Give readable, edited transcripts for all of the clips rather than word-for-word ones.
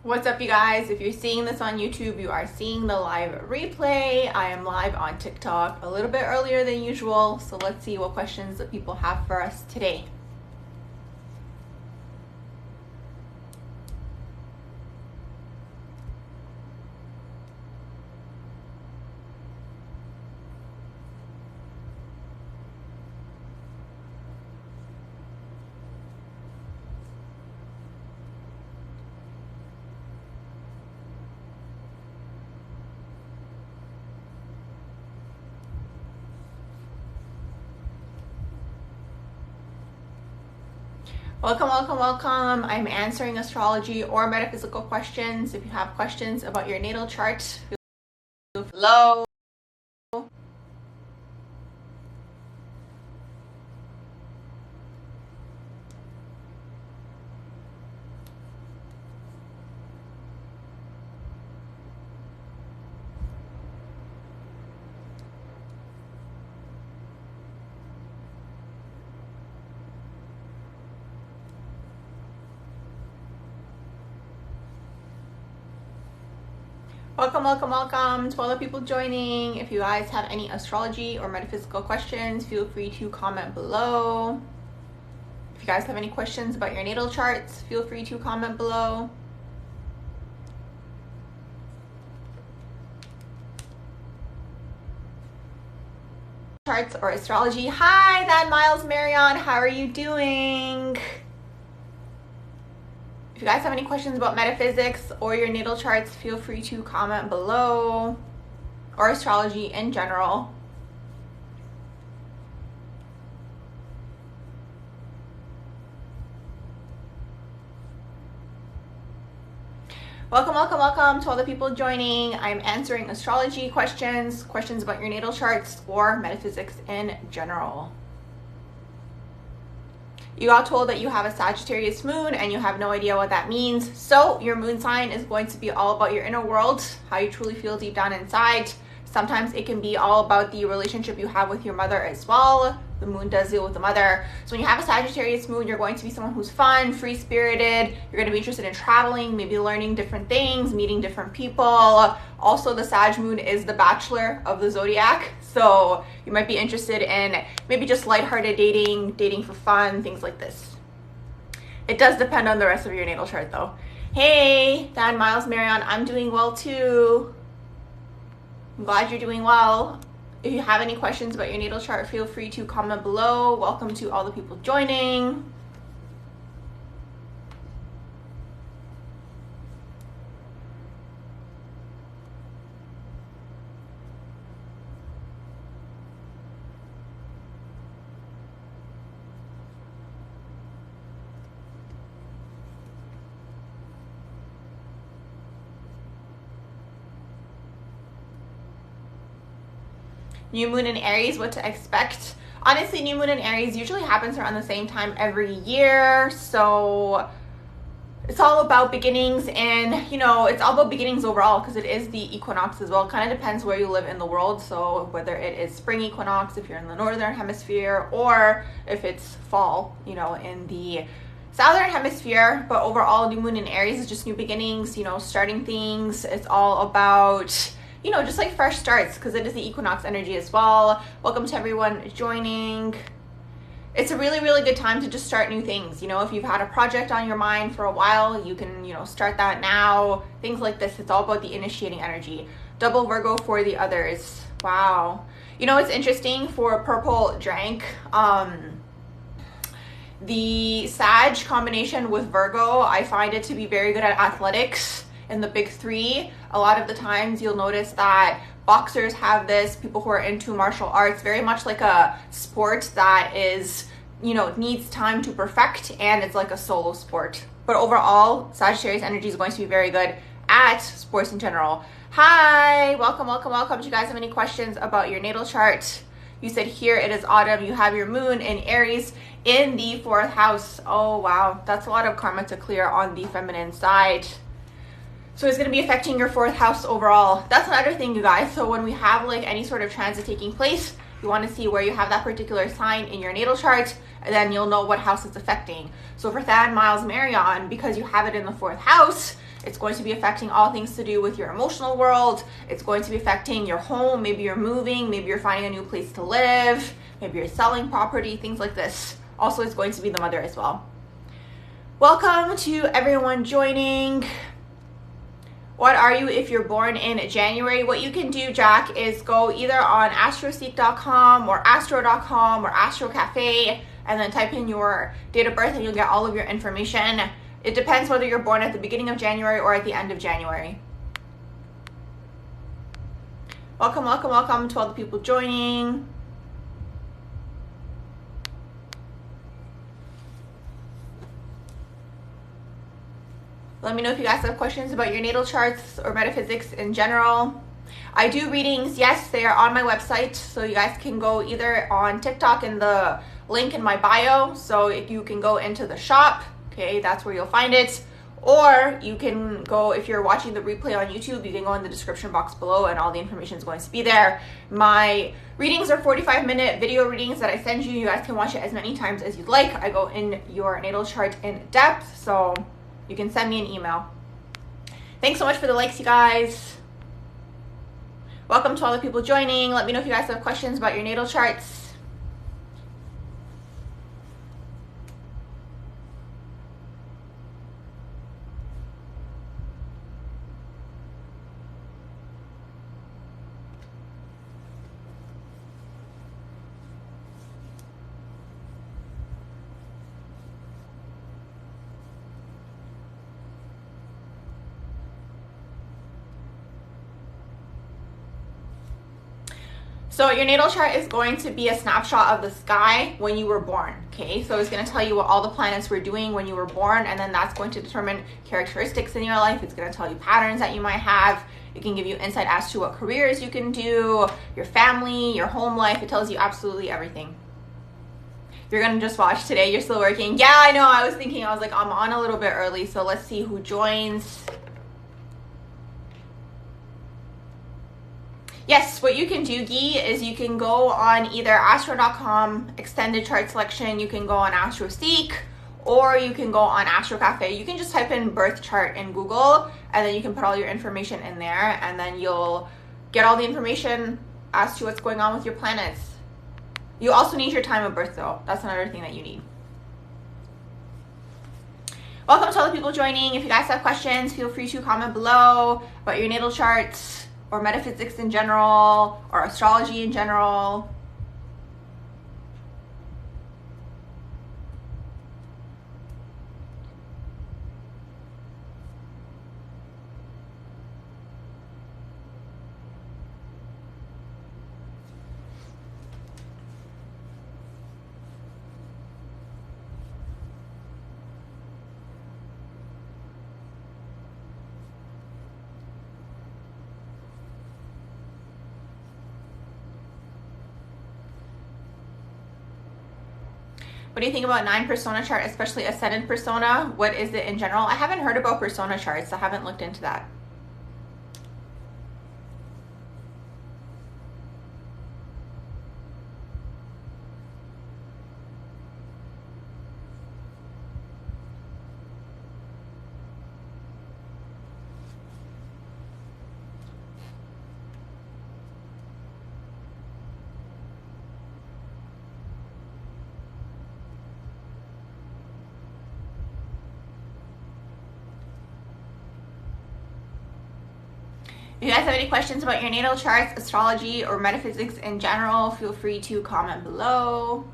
What's up, you guys? If you're seeing this on YouTube, you are seeing the live replay. I am live on TikTok a little bit earlier than usual, so let's see what questions that people have for us today. Welcome, welcome, welcome. I'm answering astrology or metaphysical questions. If you have questions about your natal chart, hello. Welcome, welcome, welcome to all the people joining. If you guys have any astrology or metaphysical questions, feel free to comment below. If you guys have any questions about your natal charts, feel free to comment below. Charts or astrology. Hi, that Miles Marion. How are you doing? If you guys have any questions about metaphysics or your natal charts, feel free to comment below, or astrology in general. Welcome, welcome, welcome to all the people joining. I'm answering astrology questions about your natal charts or metaphysics in general. You got told that you have a Sagittarius moon and you have no idea what that means. So your moon sign is going to be all about your inner world, how you truly feel deep down inside. Sometimes it can be all about the relationship you have with your mother as well. The moon does deal with the mother. So when you have a Sagittarius moon, you're going to be someone who's fun, free-spirited. You're going to be interested in traveling, maybe learning different things, meeting different people. Also, the Sag moon is the bachelor of the zodiac. So you might be interested in maybe just lighthearted dating for fun, things like this. It does depend on the rest of your natal chart though. Hey, Dan Miles Marion, I'm doing well too. I'm glad you're doing well. If you have any questions about your natal chart, feel free to comment below. Welcome to all the people joining. New moon in Aries, what to expect? Honestly, new moon in Aries usually happens around the same time every year. So it's all about beginnings, and it's all about beginnings overall because it is the equinox as well. It kind of depends where you live in the world. So whether it is spring equinox if you're in the northern hemisphere, or if it's fall, in the southern hemisphere. But overall, new moon in Aries is just new beginnings, starting things. It's all about just like fresh starts because it is the equinox energy as well. Welcome to everyone joining. It's a really, really good time to just start new things. If you've had a project on your mind for a while, you can, start that now. Things like this. It's all about the initiating energy. Double Virgo for the others. Wow. It's interesting for purple drank. The Sag combination with Virgo, I find it to be very good at athletics. In the big three, a lot of the times you'll notice that boxers have this, people who are into martial arts, very much like a sport that is, needs time to perfect, and it's like a solo sport. But overall, Sagittarius energy is going to be very good at sports in general. Hi, welcome, welcome, welcome. Do you guys have any questions about your natal chart? You said here it is autumn. You have your moon in Aries in the 4th house. Oh, wow. That's a lot of karma to clear on the feminine side. So it's going to be affecting your 4th house overall. That's another thing, you guys. So when we have like any sort of transit taking place, You want to see where you have that particular sign in your natal chart, and then you'll know what house it's affecting. So for Than Miles Marion, because you have it in the 4th house, it's going to be affecting all things to do with your emotional world. It's going to be affecting your home. Maybe you're moving, maybe you're finding a new place to live, maybe you're selling property, things like this. Also, it's going to be the mother as well. Welcome to everyone joining. What are you if you're born in January? What you can do, Jack, is go either on astroseek.com or astro.com or Astro Cafe and then type in your date of birth and you'll get all of your information. It depends whether you're born at the beginning of January or at the end of January. Welcome, welcome, welcome to all the people joining. Let me know if you guys have questions about your natal charts or metaphysics in general. I do readings. Yes, they are on my website, so you guys can go either on TikTok in the link in my bio, so you can go into the shop, okay, that's where you'll find it, or you can go, if you're watching the replay on YouTube, you can go in the description box below and all the information is going to be there. My readings are 45-minute video readings that I send you. You guys can watch it as many times as you'd like. I go in your natal chart in depth, so you can send me an email. Thanks so much for the likes, you guys. Welcome to all the people joining. Let me know if you guys have questions about your natal charts. So your natal chart is going to be a snapshot of the sky when you were born, okay? So it's going to tell you what all the planets were doing when you were born, and then that's going to determine characteristics in your life. It's going to tell you patterns that you might have. It can give you insight as to what careers you can do, your family, your home life. It tells you absolutely everything. You're going to just watch today. You're still working. Yeah, I know. I was thinking, I was like, I'm on a little bit early, so let's see who joins. Yes, what you can do, Guy, is you can go on either astro.com, extended chart selection, you can go on AstroSeek, or you can go on Astro Cafe. You can just type in birth chart in Google, and then you can put all your information in there, and then you'll get all the information as to what's going on with your planets. You also need your time of birth, though. That's another thing that you need. Welcome to all the people joining. If you guys have questions, feel free to comment below about your natal charts, or metaphysics in general, or astrology in general. What do you think about 9 persona chart, especially ascendant persona? What is it in general? I haven't heard about persona charts. I haven't looked into that. If you guys have any questions about your natal charts, astrology, or metaphysics in general, feel free to comment below.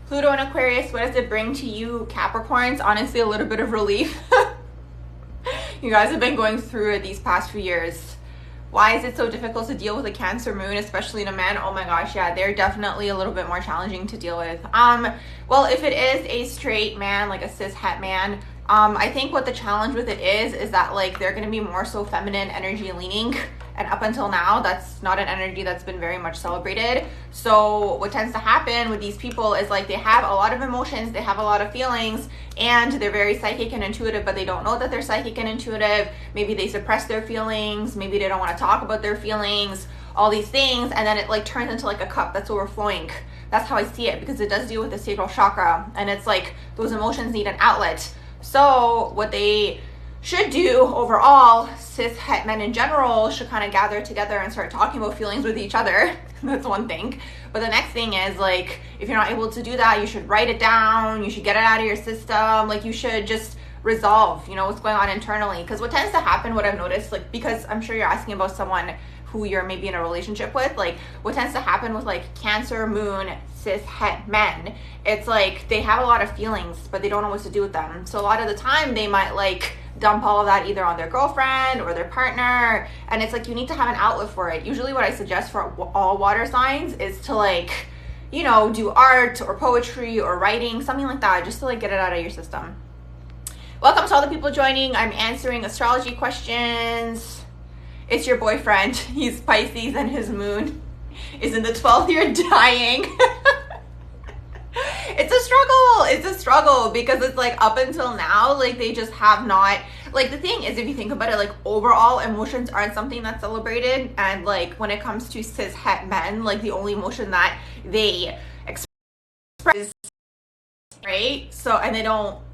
Pluto and Aquarius, what does it bring to you, Capricorns? Honestly, a little bit of relief. You guys have been going through it these past few years. Why is it so difficult to deal with a Cancer moon, especially in a man? Oh my gosh, yeah, they're definitely a little bit more challenging to deal with. Well, if it is a straight man, like a cis het man, I think what the challenge with it is that like they're going to be more so feminine energy leaning, and up until now that's not an energy that's been very much celebrated. So what tends to happen with these people is like they have a lot of emotions, they have a lot of feelings, and they're very psychic and intuitive, but they don't know that they're psychic and intuitive. Maybe they suppress their feelings, maybe they don't want to talk about their feelings, all these things, and then it like turns into like a cup that's overflowing. That's how I see it, because it does deal with the sacral chakra, and it's like those emotions need an outlet. So what they should do overall, cis het men in general should kind of gather together and start talking about feelings with each other. That's one thing. But the next thing is like, if you're not able to do that, you should write it down, you should get it out of your system, like you should just resolve, you know, what's going on internally. Because what tends to happen, what I've noticed, like, because I'm sure you're asking about someone who you're maybe in a relationship with, like what tends to happen with like Cancer moon cis het men, it's like they have a lot of feelings but they don't know what to do with them. So a lot of the time they might like dump all of that either on their girlfriend or their partner, and it's like you need to have an outlet for it. Usually what I suggest for all water signs is to like, you know, do art or poetry or writing, something like that, just to like get it out of your system. Welcome to all the people joining. I'm answering astrology questions. It's your boyfriend. He's Pisces and his moon is in the 12th year dying. It's a struggle because it's like up until now, like they just have not, like the thing is, if you think about it, like overall emotions aren't something that's celebrated. And like when it comes to cis het men, like the only emotion that they express is, right? So, and I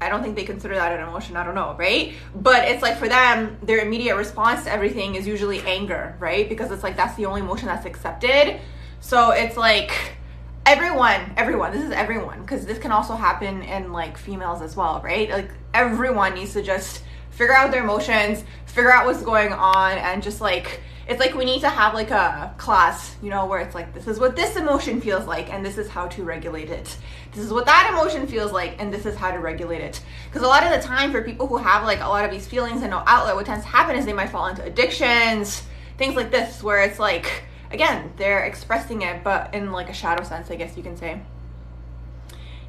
don't think they consider that an emotion, I don't know, right? But it's like for them, their immediate response to everything is usually anger, right? Because it's like that's the only emotion that's accepted. So it's like everyone, this is everyone, because this can also happen in like females as well, right? Like everyone needs to just figure out their emotions, figure out what's going on, and just like, it's like we need to have like a class, you know, where it's like, this is what this emotion feels like, and this is how to regulate it. This is what that emotion feels like, and this is how to regulate it. Because a lot of the time for people who have like a lot of these feelings and no outlet, what tends to happen is they might fall into addictions, things like this, where it's like, again, they're expressing it, but in like a shadow sense, I guess you can say.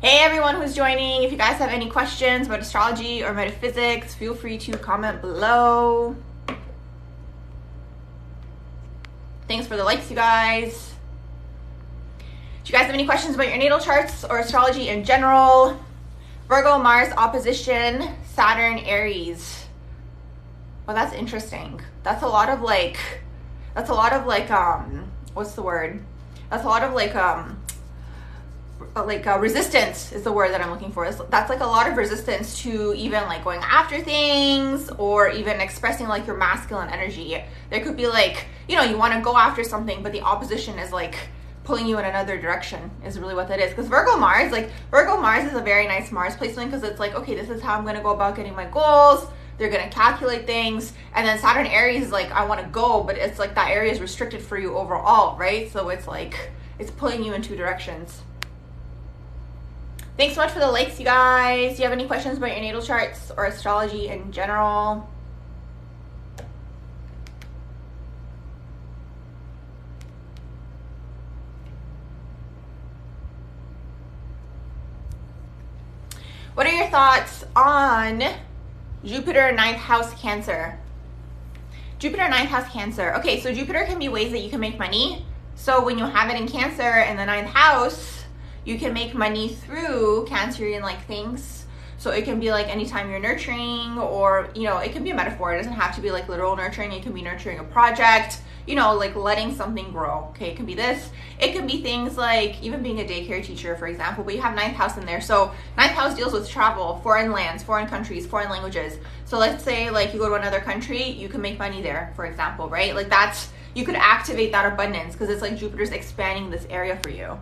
Hey everyone who's joining, if you guys have any questions about astrology or metaphysics, feel free to comment below. Thanks for the likes, you guys. Do you guys have any questions about your natal charts or astrology in general? Virgo, Mars, opposition, Saturn, Aries. Well, that's interesting. That's a lot of like, what's the word? That's a lot of resistance is the word that I'm looking for. That's like a lot of resistance to even like going after things or even expressing like your masculine energy. There could be like, you know, you want to go after something, but the opposition is like pulling you in another direction is really what that is. Because Virgo Mars is a very nice Mars placement, because it's like, okay, this is how I'm going to go about getting my goals. They're going to calculate things. And then Saturn Aries is like, I want to go, but it's like that area is restricted for you overall, right? So it's like, it's pulling you in two directions. Thanks so much for the likes, you guys. Do you have any questions about your natal charts or astrology in general? What are your thoughts on Jupiter 9th house Cancer? Jupiter 9th house Cancer. Okay, so Jupiter can be ways that you can make money. So when you have it in Cancer in the 9th house, you can make money through Cancerian like things. So it can be like anytime you're nurturing, or, you know, it can be a metaphor. It doesn't have to be like literal nurturing. It can be nurturing a project, you know, like letting something grow. Okay, it can be this. It can be things like even being a daycare teacher, for example, but you have 9th house in there. So 9th house deals with travel, foreign lands, foreign countries, foreign languages. So let's say like you go to another country, you can make money there, for example, right? Like that's, you could activate that abundance because it's like Jupiter's expanding this area for you.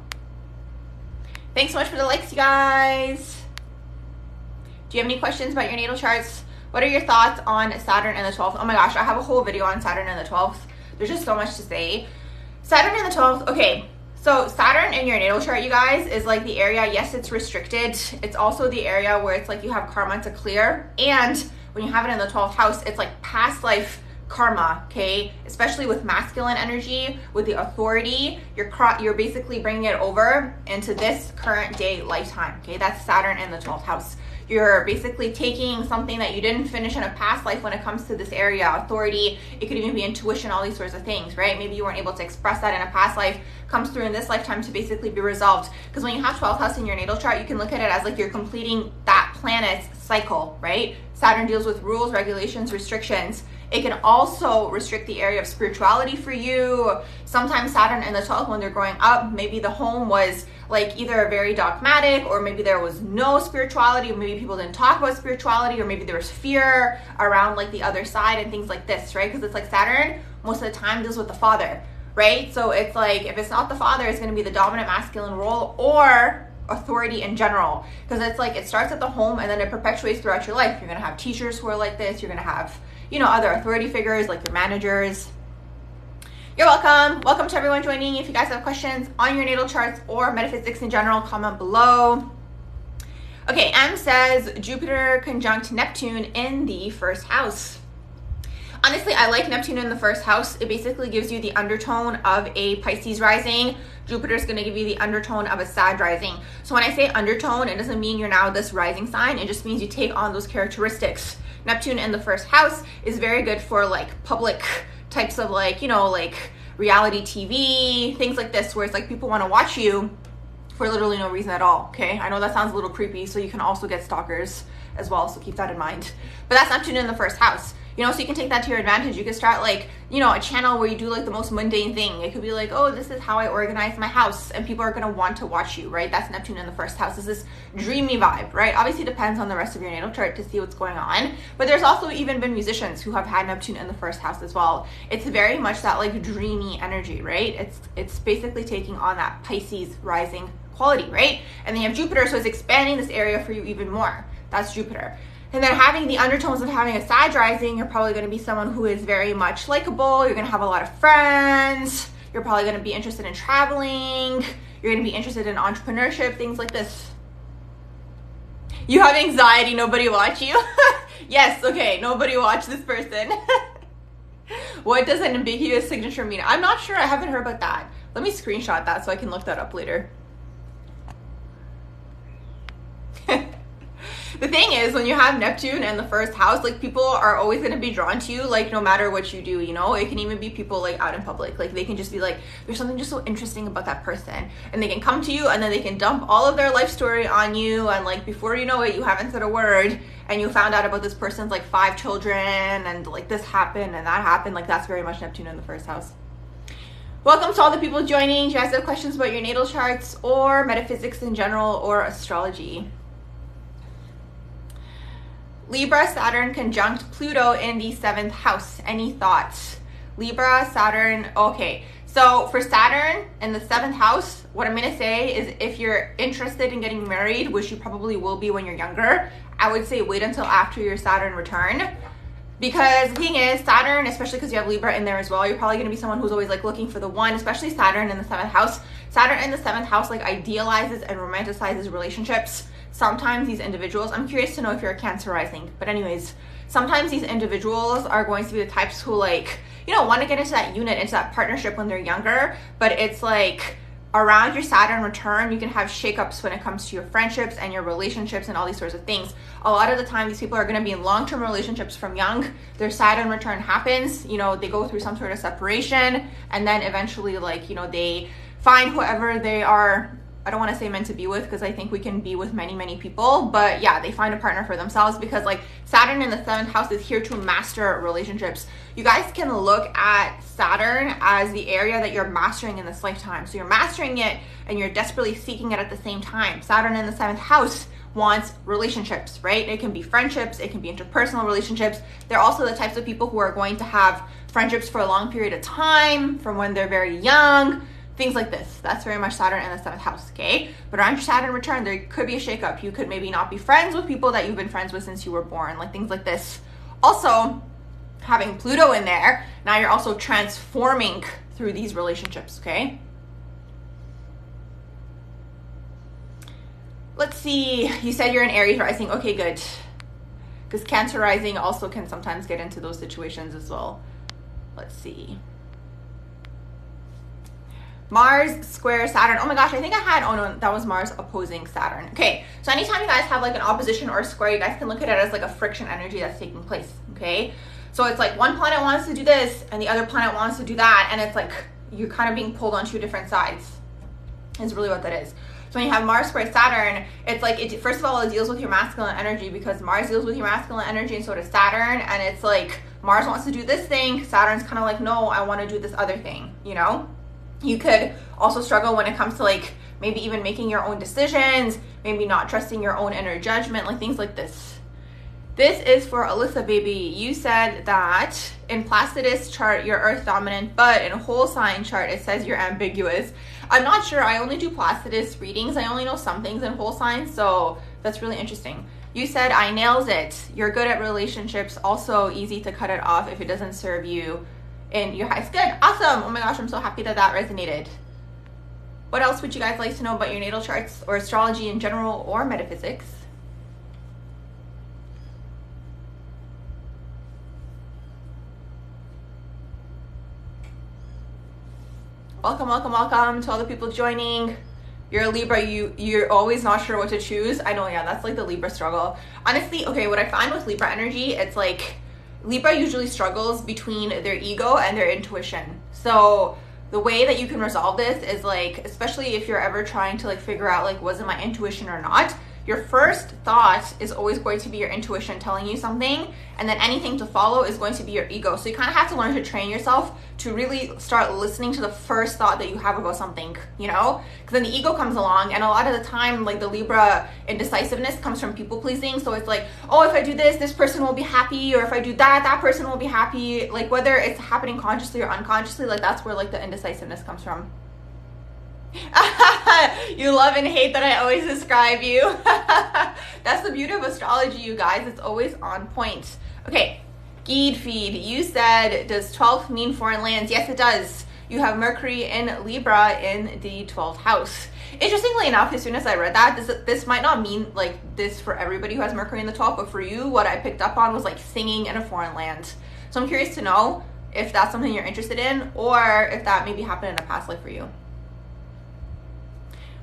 Thanks so much for the likes, you guys. Do you have any questions about your natal charts? What are your thoughts on Saturn and the 12th? Oh my gosh, I have a whole video on Saturn and the 12th. There's just so much to say. Saturn and the 12th, okay. So Saturn in your natal chart, you guys, is like the area, yes, it's restricted. It's also the area where it's like you have karma to clear. And when you have it in the 12th house, it's like past life karma, okay? Especially with masculine energy, with the authority, you're basically bringing it over into this current day lifetime, okay? That's Saturn in the 12th house. You're basically taking something that you didn't finish in a past life when it comes to this area, authority. It could even be intuition, all these sorts of things, right? Maybe you weren't able to express that in a past life, comes through in this lifetime to basically be resolved. Because when you have 12th house in your natal chart, you can look at it as like you're completing that planet's cycle, right? Saturn deals with rules, regulations, restrictions. It can also restrict the area of spirituality for you. Sometimes Saturn in the 12th, when they're growing up, maybe the home was like either very dogmatic, or maybe there was no spirituality, or maybe people didn't talk about spirituality, or maybe there was fear around like the other side and things like this, right? Because it's like Saturn most of the time deals with the father, right? So it's like, if it's not the father, it's going to be the dominant masculine role or authority in general, because it's like it starts at the home and then it perpetuates throughout your life. You're going to have teachers who are like this. You're going to have, you know, other authority figures like your managers. You're welcome. Welcome to everyone joining. If you guys have questions on your natal charts or metaphysics in general, comment below. Okay, M says Jupiter conjunct Neptune in the first house. Honestly, I like Neptune in the first house. It basically gives you the undertone of a Pisces rising. Jupiter is going to give you the undertone of a Sag rising. So when I say undertone, it doesn't mean you're now this rising sign. It just means you take on those characteristics. Neptune in the first house is very good for like public types of like, you know, like reality TV, things like this, where it's like people want to watch you for literally no reason at all, okay? I know that sounds a little creepy, so you can also get stalkers as well, so keep that in mind. But that's Neptune in the first house. You know, so you can take that to your advantage. You can start like, you know, a channel where you do like the most mundane thing. It could be like, oh, this is how I organize my house, and people are going to want to watch you, right? That's Neptune in the first house. It's this dreamy vibe, right? Obviously depends on the rest of your natal chart to see what's going on. But there's also even been musicians who have had Neptune in the first house as well. It's very much that like dreamy energy, right? It's basically taking on that Pisces rising quality, right? And then you have Jupiter, so it's expanding this area for you even more. That's Jupiter. And then having the undertones of having a Sag rising, you're probably going to be someone who is very much likable. You're going to have a lot of friends. You're probably going to be interested in traveling. You're going to be interested in entrepreneurship, things like this. You have anxiety, nobody watch you? Yes, okay, nobody watch this person. What does an ambiguous signature mean? I'm not sure, I haven't heard about that. Let me screenshot that so I can look that up later. The thing is, when you have Neptune in the first house, like people are always going to be drawn to you, like no matter what you do, you know. It can even be people like out in public, like they can just be like, there's something just so interesting about that person, and they can come to you and then they can dump all of their life story on you, and like before you know it, you haven't said a word and you found out about this person's like 5 children and like this happened and that happened. Like that's very much Neptune in the first house. Welcome to all the people joining. Do you guys have questions about your natal charts or metaphysics in general or astrology? Libra, Saturn conjunct Pluto in the 7th house. Any thoughts? Libra, Saturn. Okay, so for Saturn in the 7th house, what I'm going to say is if you're interested in getting married, which you probably will be when you're younger, I would say wait until after your Saturn return. Because the thing is, Saturn, especially because you have Libra in there as well, you're probably going to be someone who's always like looking for the one, especially Saturn in the 7th house. Saturn in the 7th house like idealizes and romanticizes relationships. Sometimes these individuals, I'm curious to know if you're a Cancer rising, but anyways, sometimes these individuals are going to be the types who like, you know, want to get into that unit, into that partnership when they're younger, but it's like around your Saturn return, you can have shakeups when it comes to your friendships and your relationships and all these sorts of things. A lot of the time, these people are going to be in long-term relationships from young. Their Saturn return happens, you know, they go through some sort of separation, and then eventually, like, you know, they find whoever they are, I don't want to say meant to be with, because I think we can be with many, many people, but yeah, they find a partner for themselves, because like Saturn in the 7th house is here to master relationships. You guys can look at Saturn as the area that you're mastering in this lifetime. So you're mastering it and you're desperately seeking it at the same time. Saturn in the 7th house wants relationships, right? It can be friendships, it can be interpersonal relationships. They're also the types of people who are going to have friendships for a long period of time, from when they're very young, things like this. That's very much Saturn in the 7th house, okay? But around your Saturn return, there could be a shakeup. You could maybe not be friends with people that you've been friends with since you were born, like things like this. Also, having Pluto in there, now you're also transforming through these relationships, okay? Let's see, you said you're an Aries rising. Okay, good. because Cancer rising also can sometimes get into those situations as well. Let's see. Mars square Saturn. Oh my gosh, I think I had, oh no, that was Mars opposing Saturn. Okay, so anytime you guys have like an opposition or a square, you guys can look at it as like a friction energy that's taking place, okay? So it's like one planet wants to do this and the other planet wants to do that, and it's like you're kind of being pulled on two different sides is really what that is. So when you have Mars square Saturn, it's like, it, first of all, it deals with your masculine energy, because Mars deals with your masculine energy and so does Saturn, and it's like Mars wants to do this thing, Saturn's kind of like, no, I want to do this other thing, you know? You could also struggle when it comes to like maybe even making your own decisions, maybe not trusting your own inner judgment, like things like this. This is for Alyssa, baby. You said that in Placidus chart, you're Earth dominant, but in a whole sign chart, it says you're ambiguous. I'm not sure. I only do Placidus readings. I only know some things in whole signs, so that's really interesting. You said, I nails it. You're good at relationships. Also easy to cut it off if it doesn't serve you in your highest good. Awesome. Oh my gosh, I'm so happy that that resonated. What else would you guys like to know about your natal charts or astrology in general or metaphysics? Welcome, welcome, welcome to all the people joining. You're a Libra, you're always not sure what to choose. I know, yeah, that's like the Libra struggle. Honestly, okay, what I find with Libra energy, it's like Libra usually struggles between their ego and their intuition. So the way that you can resolve this is like, especially if you're ever trying to like figure out like, was it my intuition or not? Your first thought is always going to be your intuition telling you something, and then anything to follow is going to be your ego. So you kind of have to learn to train yourself to really start listening to the first thought that you have about something, you know? Because then the ego comes along, and a lot of the time, like the Libra indecisiveness comes from people pleasing. So it's like, oh, if I do this, this person will be happy, or if I do that, that person will be happy. Like whether it's happening consciously or unconsciously, like that's where like the indecisiveness comes from. You love and hate that I always describe you. That's the beauty of astrology, you guys. It's always on point. Okay, Geed Feed, you said, does 12th mean foreign lands? Yes, it does. You have Mercury in Libra in the 12th house. Interestingly enough, as soon as I read that, this might not mean like this for everybody who has Mercury in the 12th, but for you, what I picked up on was like singing in a foreign land. So I'm curious to know if that's something you're interested in, or if that maybe happened in a past life for you.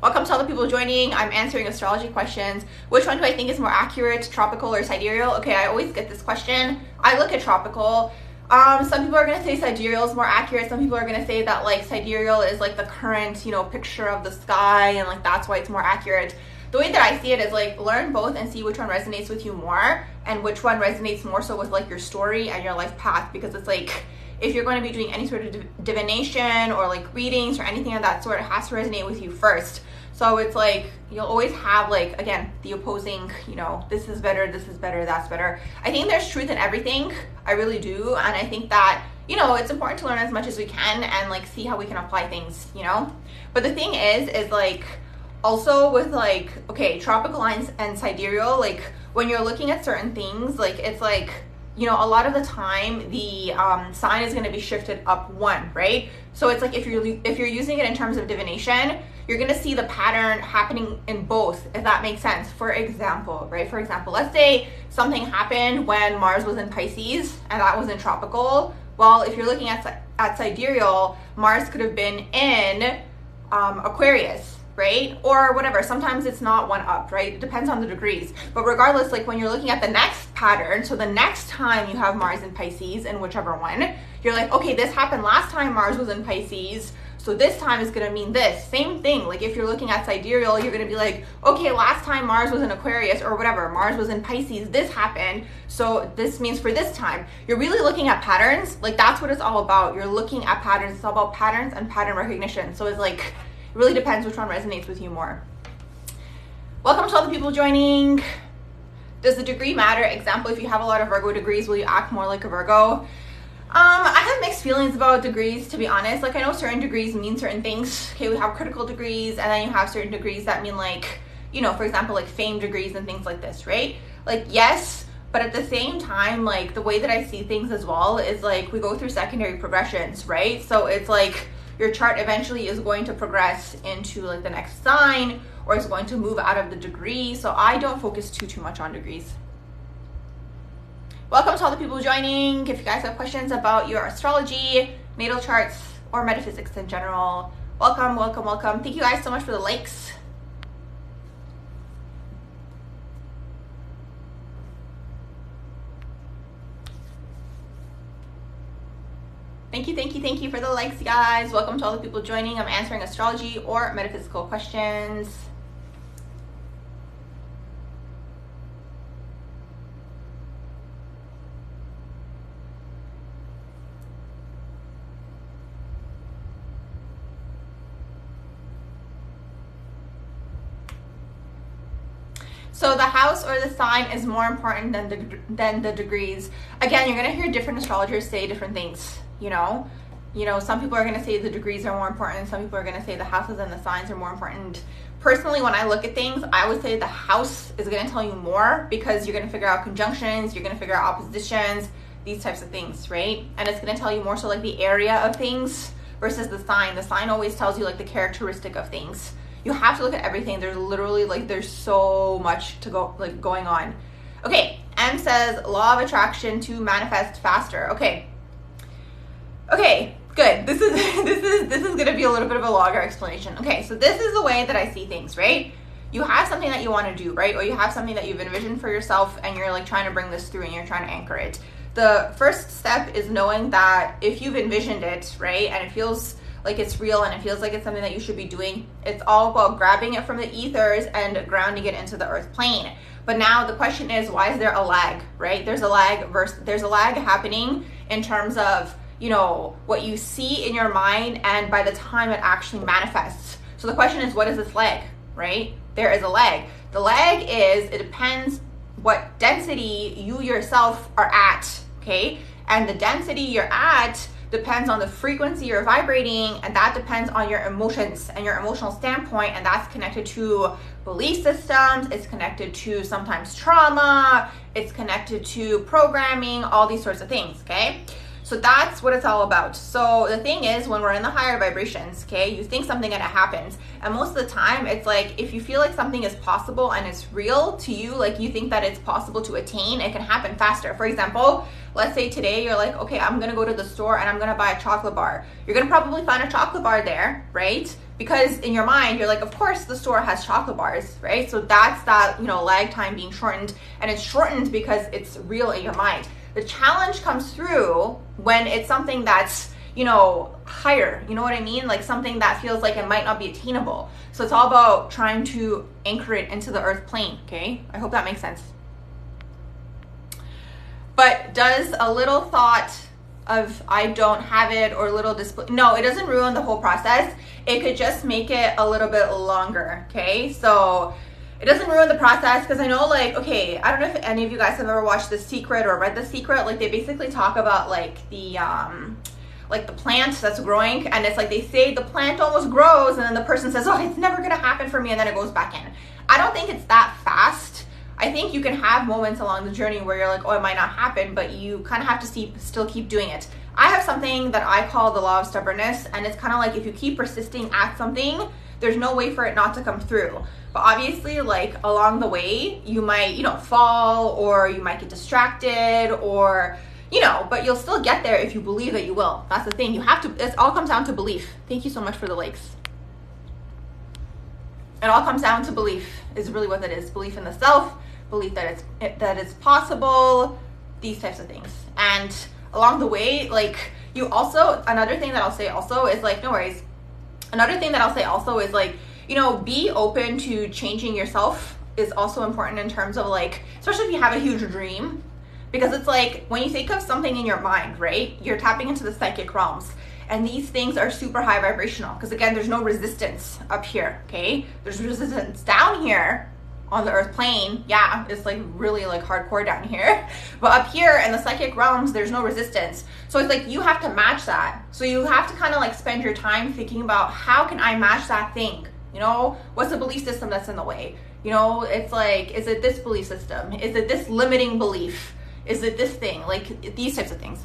Welcome to all the people joining. I'm answering astrology questions. Which one do I think is more accurate, tropical or sidereal? Okay, I always get this question. I look at tropical. Some people are going to say sidereal is more accurate. Some people are going to say that like sidereal is like the current, you know, picture of the sky, and like that's why it's more accurate. The way that I see it is like learn both and see which one resonates with you more, and which one resonates more so with like your story and your life path, because it's like, if you're going to be doing any sort of divination or like readings or anything of that sort, it has to resonate with you first. So it's like, you'll always have like, again, the opposing, you know, this is better, that's better. I think there's truth in everything. I really do. And I think that, you know, it's important to learn as much as we can and like see how we can apply things, you know? But the thing is like, also with like, okay, tropical lines and sidereal, like when you're looking at certain things, like it's like, you know, a lot of the time the sign is going to be shifted up one, right? So it's like if you're using it in terms of divination, you're going to see the pattern happening in both, if that makes sense. For example, right? For example, let's say something happened when Mars was in Pisces and that was in tropical. Well, if you're looking at sidereal, Mars could have been in Aquarius, right? Or whatever. Sometimes it's not one up, right? It depends on the degrees. But regardless, like when you're looking at the next pattern, so the next time you have Mars in Pisces, in whichever one, you're like, okay, this happened last time Mars was in Pisces, so this time is going to mean this. Same thing. Like if you're looking at sidereal, you're going to be like, okay, last time Mars was in Aquarius or whatever, Mars was in Pisces, this happened, so this means for this time. You're really looking at patterns. Like that's what it's all about. You're looking at patterns. It's all about patterns and pattern recognition. So it's like, it really depends which one resonates with you more. Welcome to all the people joining. Does the degree matter? Example, if you have a lot of Virgo degrees, will you act more like a Virgo? I have mixed feelings about degrees, to be honest. Like I know certain degrees mean certain things. Okay, we have critical degrees, and then you have certain degrees that mean like, you know, for example, like fame degrees and things like this, right? Like yes, but at the same time, like the way that I see things as well is like we go through secondary progressions, right? So it's like your chart eventually is going to progress into like the next sign, or is going to move out of the degree. So I don't focus too much on degrees. Welcome to all the people joining. If you guys have questions about your astrology, natal charts, or metaphysics in general, welcome, welcome, welcome. Thank you guys so much for the likes. Thank you for the likes, guys. Welcome to all the people joining. I'm answering astrology or metaphysical questions. So the house or the sign is more important than the degrees. Again, you're gonna hear different astrologers say different things. You know, some people are gonna say the degrees are more important. Some people are gonna say the houses and the signs are more important. Personally, when I look at things, I would say the house is gonna tell you more because you're gonna figure out conjunctions, you're gonna figure out oppositions, these types of things, right? And it's gonna tell you more so like the area of things versus the sign. The sign always tells you like the characteristic of things. You have to look at everything. There's literally there's so much to go going on. Okay, M says law of attraction to manifest faster. Okay, good. This is gonna be a little bit of a longer explanation. Okay, so this is the way that I see things, right? You have something that you want to do, right? Or you have something that you've envisioned for yourself and you're like trying to bring this through and you're trying to anchor it. The first step is knowing that if you've envisioned it, right, and it feels like it's real and it feels like it's something that you should be doing, it's all about grabbing it from the ethers and grounding it into the earth plane. But now the question is, why is there a lag, right? There's a lag happening in terms of, you know, what you see in your mind and by the time it actually manifests. So the question is, what is this lag, right? There is a lag. The lag is, it depends what density you yourself are at, okay? And the density you're at depends on the frequency you're vibrating, and that depends on your emotions and your emotional standpoint, and that's connected to belief systems, it's connected to sometimes trauma, it's connected to programming, all these sorts of things, okay? So that's what it's all about. So the thing is, when we're in the higher vibrations, okay, you think something and it happens. And most of the time, it's like, if you feel like something is possible and it's real to you, like you think that it's possible to attain, it can happen faster. For example, let's say today you're like, okay, I'm gonna go to the store and I'm gonna buy a chocolate bar. You're gonna probably find a chocolate bar there, right? Because in your mind, you're like, of course the store has chocolate bars, right? So that's that, lag time being shortened, and it's shortened because it's real in your mind. The challenge comes through when it's something that's, higher, you know what I mean? Like something that feels like it might not be attainable. So it's all about trying to anchor it into the earth plane, okay? I hope that makes sense. But does a little thought of I don't have it or little display, no, it doesn't ruin the whole process. It could just make it a little bit longer, okay? So it doesn't ruin the process, because I know, okay, I don't know if any of you guys have ever watched The Secret or read The Secret. Like, they basically talk about the plant that's growing, and it's like they say the plant almost grows, and then the person says, oh, it's never gonna happen for me, and then it goes back in. I don't think it's that fast. I think you can have moments along the journey where you're like, oh, it might not happen, but you kind of have to still keep doing it. I have something that I call the law of stubbornness, and it's kind of like if you keep persisting at something, there's no way for it not to come through. But obviously, along the way, you might, fall, or you might get distracted, or, but you'll still get there if you believe that you will. That's the thing. You have to, it all comes down to belief. Thank you so much for the likes. It all comes down to belief is really what it is. Belief in the self, belief that it's possible, these types of things. And along the way, you also, another thing that I'll say also is no worries. Another thing that I'll say also is be open to changing yourself is also important in terms of especially if you have a huge dream, because it's when you think of something in your mind, right, you're tapping into the psychic realms, and these things are super high vibrational, because again, there's no resistance up here, okay? There's resistance down here on the earth plane. Yeah, it's really hardcore down here, but up here in the psychic realms, there's no resistance. So it's you have to match that. So you have to kind of spend your time thinking about, how can I match that thing? What's the belief system that's in the way? It's is it this belief system? Is it this limiting belief? Is it this thing? These types of things.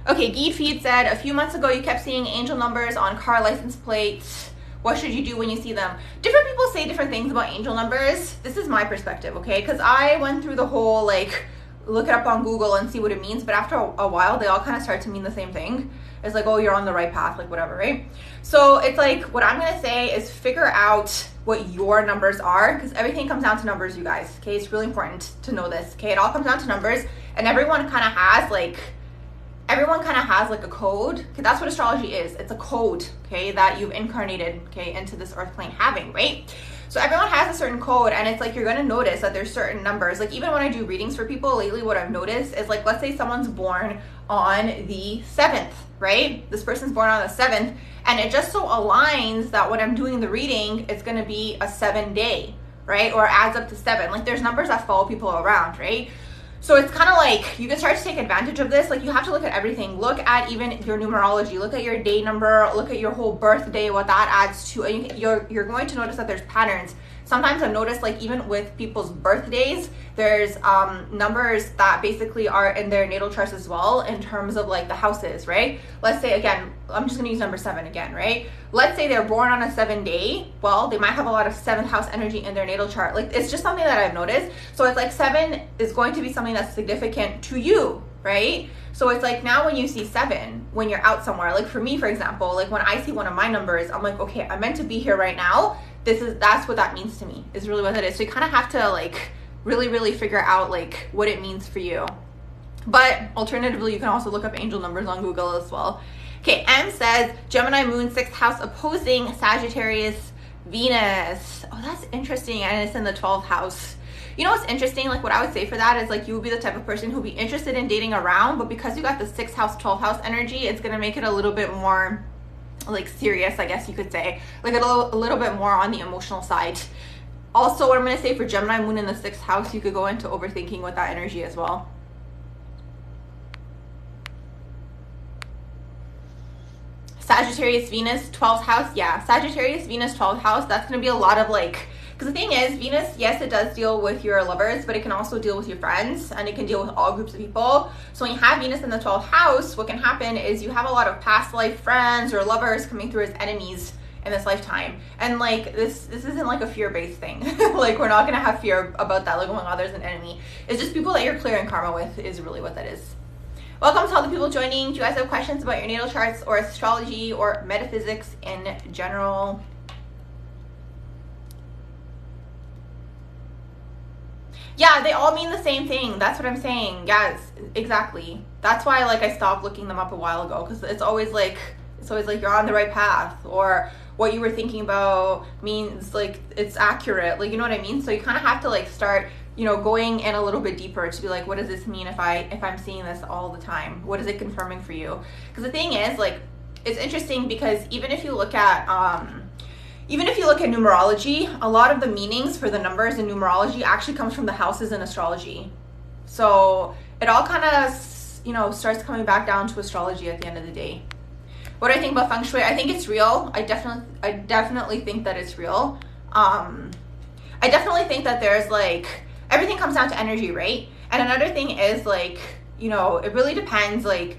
Okay, Geed Feed said, a few months ago you kept seeing angel numbers on car license plates. What should you do when you see them? Different people say different things about angel numbers. This is my perspective, okay? Because I went through the whole look it up on Google and see what it means, but after a while they all kind of start to mean the same thing. It's like, oh, you're on the right path, like whatever, right? So it's like, what I'm gonna say is figure out what your numbers are, because everything comes down to numbers, you guys, okay? It's really important to know this, okay? It all comes down to numbers, and everyone kind of has like a code, okay? That's what astrology is. It's a code, okay, that you've incarnated, okay, into this earth plane having, right? So everyone has a certain code, and it's like you're gonna notice that there's certain numbers. Like even when I do readings for people lately, what I've noticed is like, let's say someone's born on the 7th, right? This person's born on the 7th, and it just so aligns that when I'm doing the reading, it's gonna be a 7-day, right? Or adds up to 7. Like there's numbers that follow people around, right? So it's kind of like you can start to take advantage of this. Like you have to look at everything. Look at even your numerology. Look at your day number. Look at your whole birthday, what that adds to. And you're going to notice that there's patterns. Sometimes I've noticed, like even with people's birthdays, there's numbers that basically are in their natal charts as well in terms of like the houses, right? Let's say, again, I'm just going to use number 7 again, right? Let's say they're born on a 7-day. Well, they might have a lot of 7th house energy in their natal chart. Like it's just something that I've noticed. So it's like 7 is going to be something that's significant to you, right? So it's like now when you see 7, when you're out somewhere, like for me, for example, like when I see one of my numbers, I'm like, okay, I'm meant to be here right now. That's what that means to me, is really what it is. So you kind of have to like really figure out like what it means for you. But alternatively, you can also look up angel numbers on Google as well. Okay, M says Gemini moon 6th house opposing Sagittarius Venus. Oh, that's interesting. And it's in the 12th house. You know what's interesting? Like what I would say for that is like you would be the type of person who'd be interested in dating around, but because you got the 6th house, 12th house energy, it's going to make it a little bit more like serious, I guess you could say, like a little bit more on the emotional side. Also, what I'm going to say for Gemini moon in the 6th house, you could go into overthinking with that energy as well. Sagittarius Venus 12th house, yeah, Sagittarius Venus 12th house, that's going to be a lot of like, because the thing is, Venus, yes, it does deal with your lovers, but it can also deal with your friends, and it can deal with all groups of people. So when you have Venus in the 12th house, what can happen is you have a lot of past life friends or lovers coming through as enemies in this lifetime. And like this isn't like a fear-based thing. Like we're not going to have fear about that, like, oh my god, there's an enemy. It's just people that you're clearing karma with is really what that is. Welcome to all the people joining. Do you guys have questions about your natal charts or astrology or metaphysics in general? Yeah, they all mean the same thing. That's what I'm saying. Yes, exactly. That's why like I stopped looking them up a while ago, because it's always like you're on the right path, or what you were thinking about means like it's accurate. Like, you know what I mean? So you kind of have to like start, you know, going in a little bit deeper to be like, what does this mean if I'm seeing this all the time? What is it confirming for you? Because the thing is, like, it's interesting because even if you look at numerology, a lot of the meanings for the numbers in numerology actually comes from the houses in astrology. So it all kind of, you know, starts coming back down to astrology at the end of the day. What do I think about Feng Shui? I think it's real. I definitely think that it's real. I definitely think that there's like, everything comes down to energy, right? And another thing is like, you know, it really depends, like,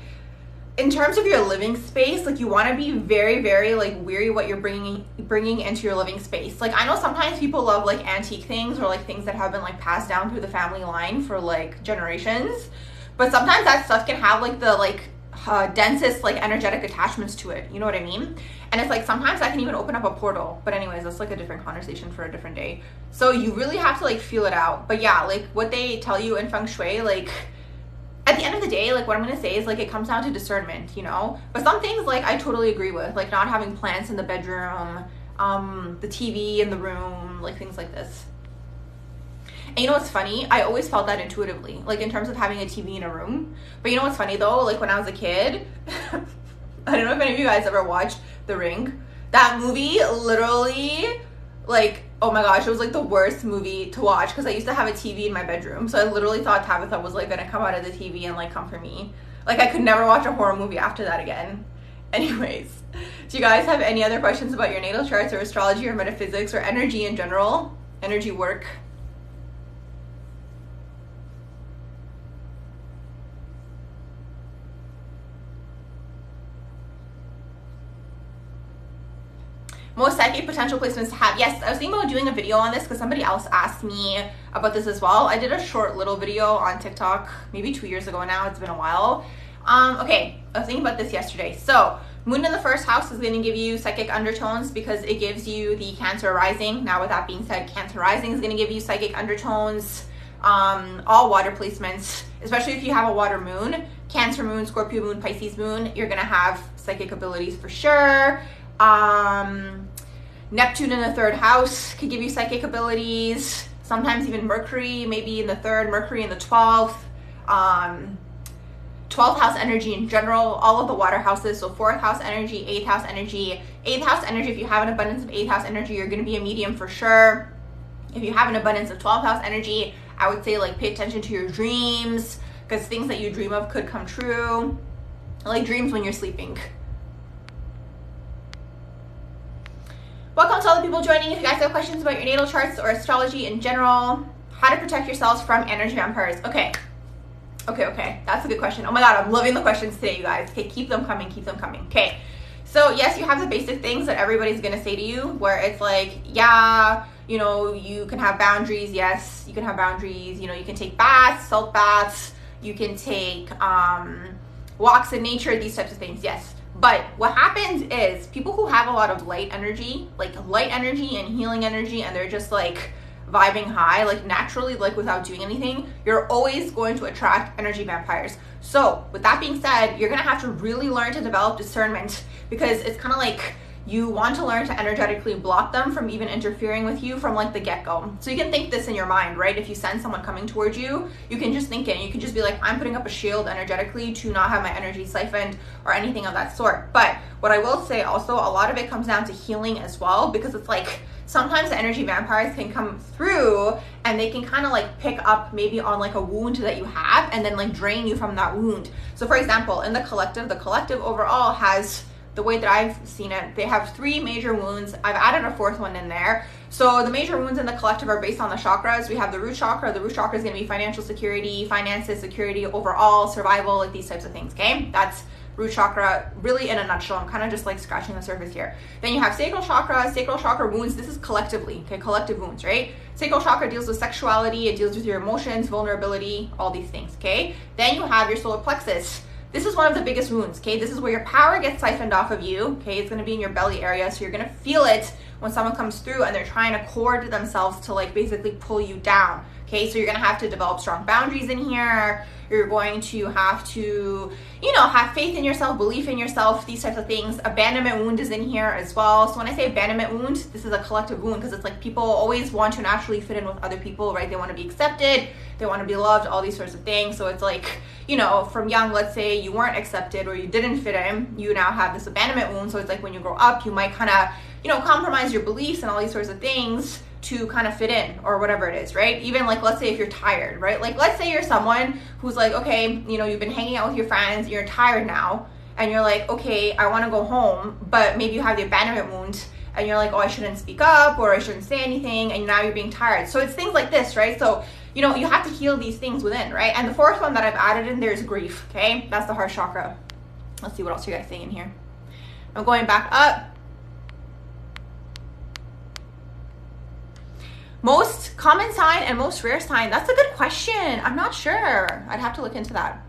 in terms of your living space, like you want to be very like weary what you're bringing into your living space. Like I know sometimes people love like antique things or like things that have been like passed down through the family line for like generations, but sometimes that stuff can have like the densest like energetic attachments to it, you know what I mean? And it's like sometimes that can even open up a portal, but anyways, that's like a different conversation for a different day. So you really have to like feel it out. But yeah, like what they tell you in Feng Shui, like at the end of the day, like what I'm going to say is like it comes down to discernment, you know? But some things like I totally agree with, like not having plants in the bedroom, the TV in the room, like things like this. And you know what's funny? I always felt that intuitively, like in terms of having a TV in a room. But you know what's funny though? Like when I was a kid, I don't know if any of you guys ever watched The Ring. That movie literally, like, oh my gosh, it was like the worst movie to watch because I used to have a TV in my bedroom. So I literally thought Tabitha was like gonna come out of the TV and like come for me. Like I could never watch a horror movie after that again. Anyways, do you guys have any other questions about your natal charts or astrology or metaphysics or energy in general? Energy work? Most psychic potential placements to have. Yes, I was thinking about doing a video on this because somebody else asked me about this as well. I did a short little video on TikTok maybe 2 years ago now. It's been a while. Okay, I was thinking about this yesterday. So moon in the first house is going to give you psychic undertones because it gives you the Cancer rising. Now with that being said, Cancer rising is going to give you psychic undertones. All water placements, especially if you have a water moon, Cancer moon, Scorpio moon, Pisces moon, you're going to have psychic abilities for sure. Neptune in the third house could give you psychic abilities. Sometimes even Mercury, maybe in the third, Mercury in the 12th. 12th house energy in general, all of the water houses. So 4th house energy, 8th house energy. 8th house energy, if you have an abundance of 8th house energy, you're going to be a medium for sure. If you have an abundance of 12th house energy, I would say like pay attention to your dreams because things that you dream of could come true. Like dreams when you're sleeping. Welcome to all the people joining. If you guys have questions about your natal charts or astrology in general, how to protect yourselves from energy vampires. Okay. That's a good question. Oh my God, I'm loving the questions today, you guys. Okay, keep them coming, keep them coming. Okay. So yes, you have the basic things that everybody's going to say to you where it's like, yeah, you know, you can have boundaries. Yes, you can have boundaries. You know, you can take baths, salt baths. You can take walks in nature, these types of things. Yes. But what happens is people who have a lot of light energy, like light energy and healing energy, and they're just like vibing high, like naturally, like without doing anything, you're always going to attract energy vampires. So with that being said, you're going to have to really learn to develop discernment because it's kind of like you want to learn to energetically block them from even interfering with you from like the get-go. So you can think this in your mind, right? If you sense someone coming towards you, you can just think it. You can just be like, I'm putting up a shield energetically to not have my energy siphoned or anything of that sort. But what I will say also, a lot of it comes down to healing as well, because it's like sometimes the energy vampires can come through and they can kind of like pick up maybe on like a wound that you have and then like drain you from that wound. So for example, in the collective overall has, the way that I've seen it, they have 3 major wounds. I've added a 4th one in there. So the major wounds in the collective are based on the chakras. We have the root chakra. The root chakra is going to be financial security, finances, security, overall, survival, like these types of things, okay? That's root chakra really in a nutshell. I'm kind of just like scratching the surface here. Then you have sacral chakra wounds. This is collectively, okay, collective wounds, right? Sacral chakra deals with sexuality. It deals with your emotions, vulnerability, all these things, okay? Then you have your solar plexus. This is one of the biggest wounds, okay? This is where your power gets siphoned off of you, okay? It's gonna be in your belly area, so you're gonna feel it when someone comes through and they're trying to cord themselves to like basically pull you down, okay? So you're gonna have to develop strong boundaries in here. You're going to have to, you know, have faith in yourself, belief in yourself, these types of things. Abandonment wound is in here as well. So when I say abandonment wound, this is a collective wound because it's like people always want to naturally fit in with other people, right? They want to be accepted, they want to be loved, all these sorts of things. So it's like, you know, from young, let's say you weren't accepted or you didn't fit in, you now have this abandonment wound. So it's like when you grow up, you might kind of, you know, compromise your beliefs and all these sorts of things to kind of fit in or whatever it is, right? Even like, let's say if you're tired, right? Like, let's say you're someone who's like, okay, you know, you've been hanging out with your friends, you're tired now, and you're like, okay, I want to go home, but maybe you have the abandonment wound, and you're like, oh, I shouldn't speak up or I shouldn't say anything, and now you're being tired. So it's things like this, right? So, you know, you have to heal these things within, right? And the 4th one that I've added in there is grief, okay? That's the heart chakra. Let's see what else you guys saying in here. I'm going back up. Most common sign and most rare sign. That's a good question. I'm not sure. I'd have to look into that.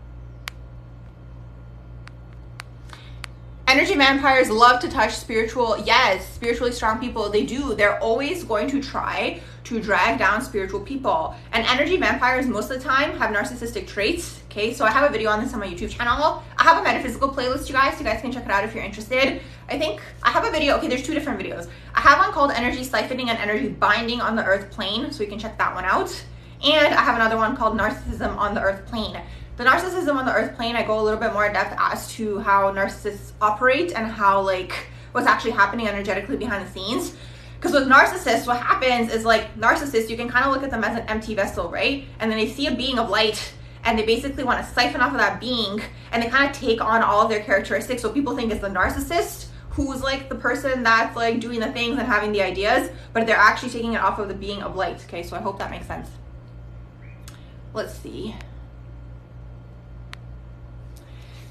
Energy vampires love to touch spiritual. Yes, spiritually strong people. They do. They're always going to try to drag down spiritual people. And energy vampires most of the time have narcissistic traits. Okay, so I have a video on this on my YouTube channel. I have a metaphysical playlist, you guys can check it out if you're interested. I think I have a video. Okay, there's 2 different videos. I have one called energy siphoning and energy binding on the earth plane, so you can check that one out. And I have another one called narcissism on the earth plane. The narcissism on the earth plane, I go a little bit more in depth as to how narcissists operate and how like what's actually happening energetically behind the scenes. Because with narcissists, what happens is like narcissists, you can kind of look at them as an empty vessel, right? And then they see a being of light and they basically want to siphon off of that being and they kind of take on all of their characteristics. So people think it's the narcissist who's like the person that's like doing the things and having the ideas, but they're actually taking it off of the being of light. Okay, so I hope that makes sense. Let's see.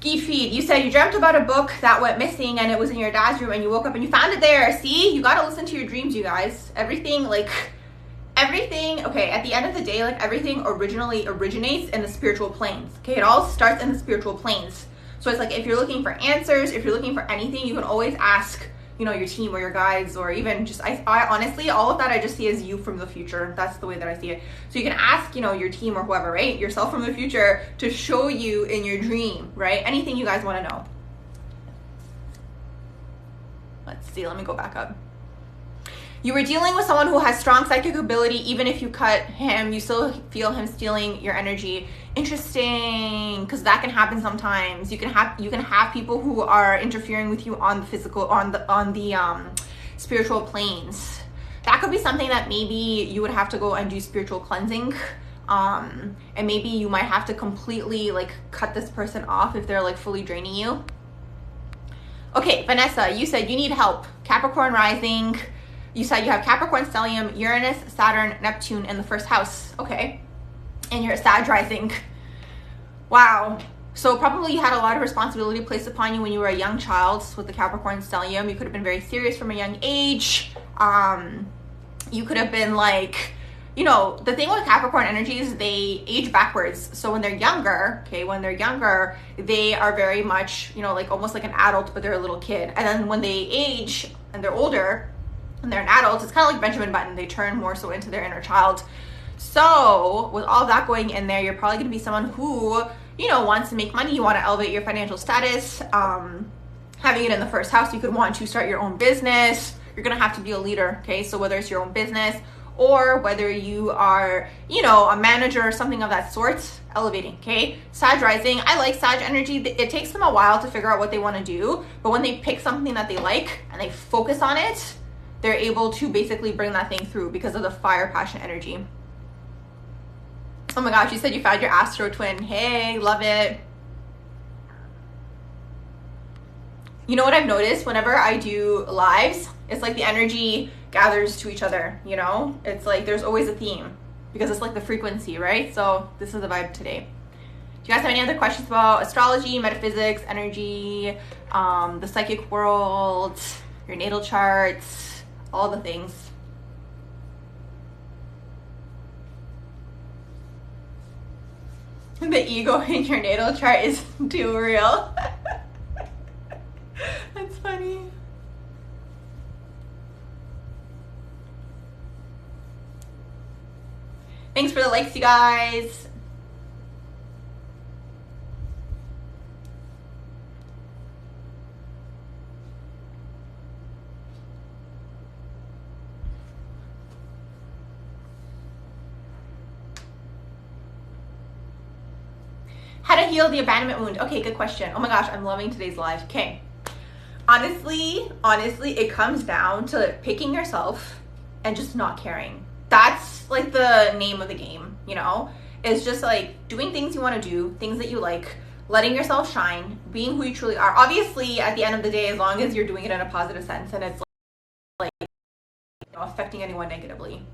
Geek Feed, you said you dreamt about a book that went missing and it was in your dad's room and you woke up and you found it there. See, you got to listen to your dreams, you guys. Everything, okay, at the end of the day, like everything originally originates in the spiritual planes. Okay, it all starts in the spiritual planes. So it's like if you're looking for answers, if you're looking for anything, you can always ask, your team or your guides, or even just, I honestly, all of that I just see as you from the future. That's the way that I see it. So you can ask, your team or whoever, right? Yourself from the future to show you in your dream, right? Anything you guys want to know. Let's see, let me go back up. You were dealing with someone who has strong psychic ability. Even if you cut him, you still feel him stealing your energy. Interesting, because that can happen sometimes. You can have people who are interfering with you on the physical, on the spiritual planes. That could be something that maybe you would have to go and do spiritual cleansing. And maybe you might have to completely cut this person off if they're fully draining you. Okay, Vanessa, you said you need help. Capricorn rising. You said you have Capricorn, stellium, Uranus, Saturn, Neptune in the first house. Okay. And you're a Sag rising. Wow. So probably you had a lot of responsibility placed upon you when you were a young child with the Capricorn stellium. You could have been very serious from a young age. You could have been the thing with Capricorn energy is they age backwards. So when they're younger, they are very much, almost like an adult, but they're a little kid. And then when they age and they're older, and they're an adult, it's kind of like Benjamin Button. They turn more so into their inner child. So with all that going in there, you're probably going to be someone who, wants to make money. You want to elevate your financial status. Having it in the first house, you could want to start your own business. You're going to have to be a leader. Okay. So whether it's your own business or whether you are, a manager or something of that sort, elevating. Okay. Sag rising. I like Sag energy. It takes them a while to figure out what they want to do. But when they pick something that they like and they focus on it, they're able to basically bring that thing through because of the fire passion energy. Oh my gosh, you said you found your astro twin. Hey, love it. You know what I've noticed whenever I do lives? It's like the energy gathers to each other, It's like there's always a theme because it's like the frequency, right? So this is the vibe today. Do you guys have any other questions about astrology, metaphysics, energy, the psychic world, your natal charts? All the things. The ego in your natal chart is too real. That's funny. Thanks for the likes, you guys. How to heal the abandonment wound. Okay, good question. Oh my gosh, I'm loving today's live. Okay. Honestly, it comes down to picking yourself and just not caring. That's like the name of the game, It's just doing things you want to do, things that you like, letting yourself shine, being who you truly are. Obviously, at the end of the day, as long as you're doing it in a positive sense and it's affecting anyone negatively,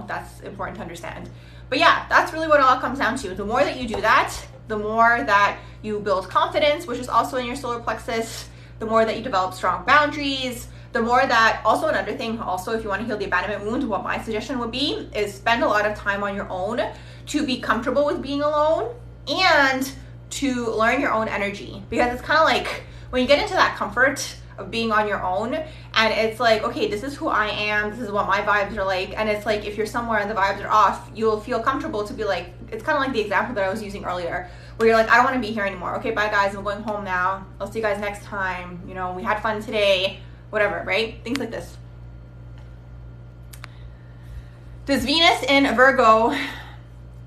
that's important to understand. But yeah, that's really what it all comes down to. The more that you do that, the more that you build confidence, which is also in your solar plexus, the more that you develop strong boundaries, the more that, also another thing, also if you want to heal the abandonment wound, what my suggestion would be is spend a lot of time on your own to be comfortable with being alone and to learn your own energy. Because it's kind of like when you get into that comfort of being on your own and it's like, okay, this is who I am, this is what my vibes are like, and it's like if you're somewhere and the vibes are off, you'll feel comfortable to be like, it's kind of like the example that I was using earlier where you're like, I don't want to be here anymore. Okay, bye guys, I'm going home now. I'll see you guys next time. We had fun today, whatever, right? Things like this. Does Venus in Virgo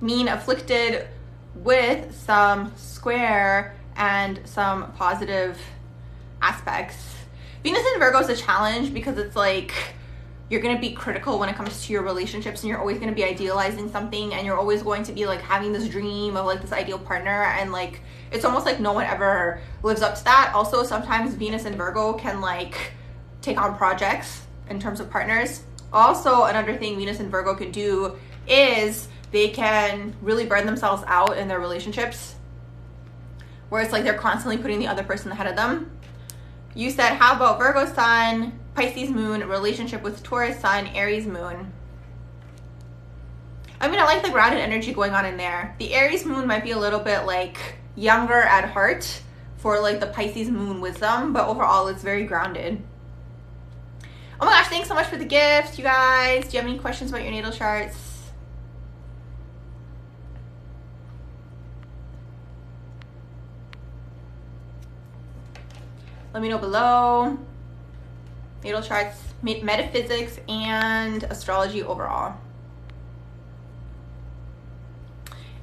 mean afflicted with some square and some positive aspects? Venus in Virgo is a challenge because it's like you're going to be critical when it comes to your relationships and you're always going to be idealizing something and you're always going to be having this dream of this ideal partner and it's almost like no one ever lives up to that. Also, sometimes Venus in Virgo can take on projects in terms of partners. Also, another thing Venus in Virgo can do is they can really burn themselves out in their relationships where it's like they're constantly putting the other person ahead of them. You said, how about Virgo sun, Pisces moon, relationship with Taurus sun, Aries moon? I mean, I like the grounded energy going on in there. The Aries moon might be a little bit like younger at heart for like the Pisces moon wisdom, but overall it's very grounded. Oh my gosh, thanks so much for the gift, you guys. Do you have any questions about your natal charts? Let me know below. Natal charts, metaphysics, and astrology overall.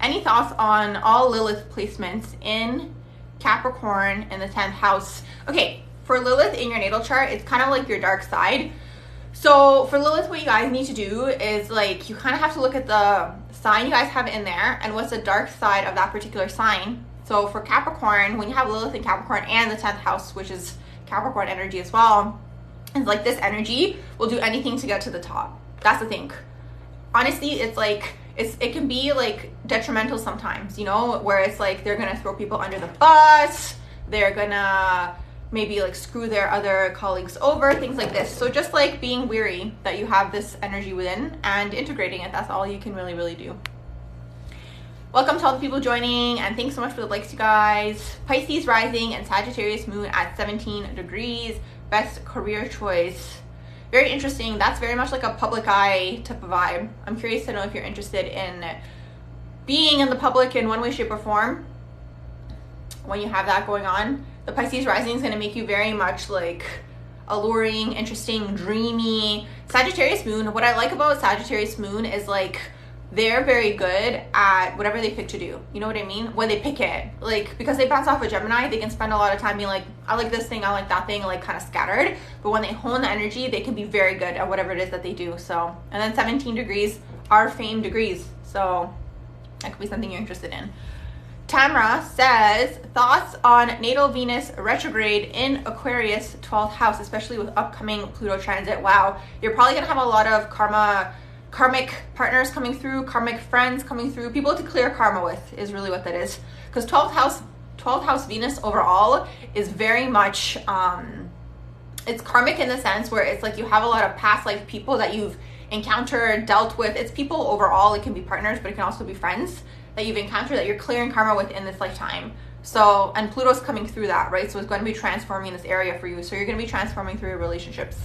Any thoughts on all Lilith placements in Capricorn in the 10th house? Okay, for Lilith in your natal chart, it's kind of like your dark side. So for Lilith, what you guys need to do is like, you kind of have to look at the sign you guys have in there and what's the dark side of that particular sign. So for Capricorn, when you have Lilith in Capricorn and the 10th house, which is Capricorn energy as well, it's like this energy will do anything to get to the top. That's the thing. Honestly, it's like, it can be like detrimental sometimes, you know, where it's like they're gonna throw people under the bus, they're gonna maybe like screw their other colleagues over, things like this. So just like being weary that you have this energy within and integrating it, that's all you can really do. Welcome to all the people joining, and thanks so much for the likes, you guys. Pisces rising and Sagittarius moon at 17 degrees. Best career choice. Very interesting. That's very much like a public eye type of vibe. I'm curious to know if you're interested in being in the public in one way, shape, or form when you have that going on. The Pisces rising is going to make you very much like alluring, interesting, dreamy. Sagittarius moon, what I like about Sagittarius moon is like they're very good at whatever they pick to do. You know what I mean? When they pick it, like, because they bounce off a Gemini, they can spend a lot of time being like, I like this thing, I like that thing, like kind of scattered. But when they hone the energy, they can be very good at whatever it is that they do. So, and then 17 degrees are famed degrees. So that could be something you're interested in. Tamra says, thoughts on natal Venus retrograde in Aquarius 12th house, especially with upcoming Pluto transit. Wow, you're probably going to have a lot of karmic partners coming through, karmic friends coming through, people to clear karma with is really what that is. Because 12th house Venus overall is very much, it's karmic in the sense where it's like you have a lot of past life people that you've encountered, dealt with. It's people overall. It can be partners, but it can also be friends that you've encountered that you're clearing karma with in this lifetime. So, and Pluto's coming through that, right? So it's going to be transforming this area for you. So you're going to be transforming through your relationships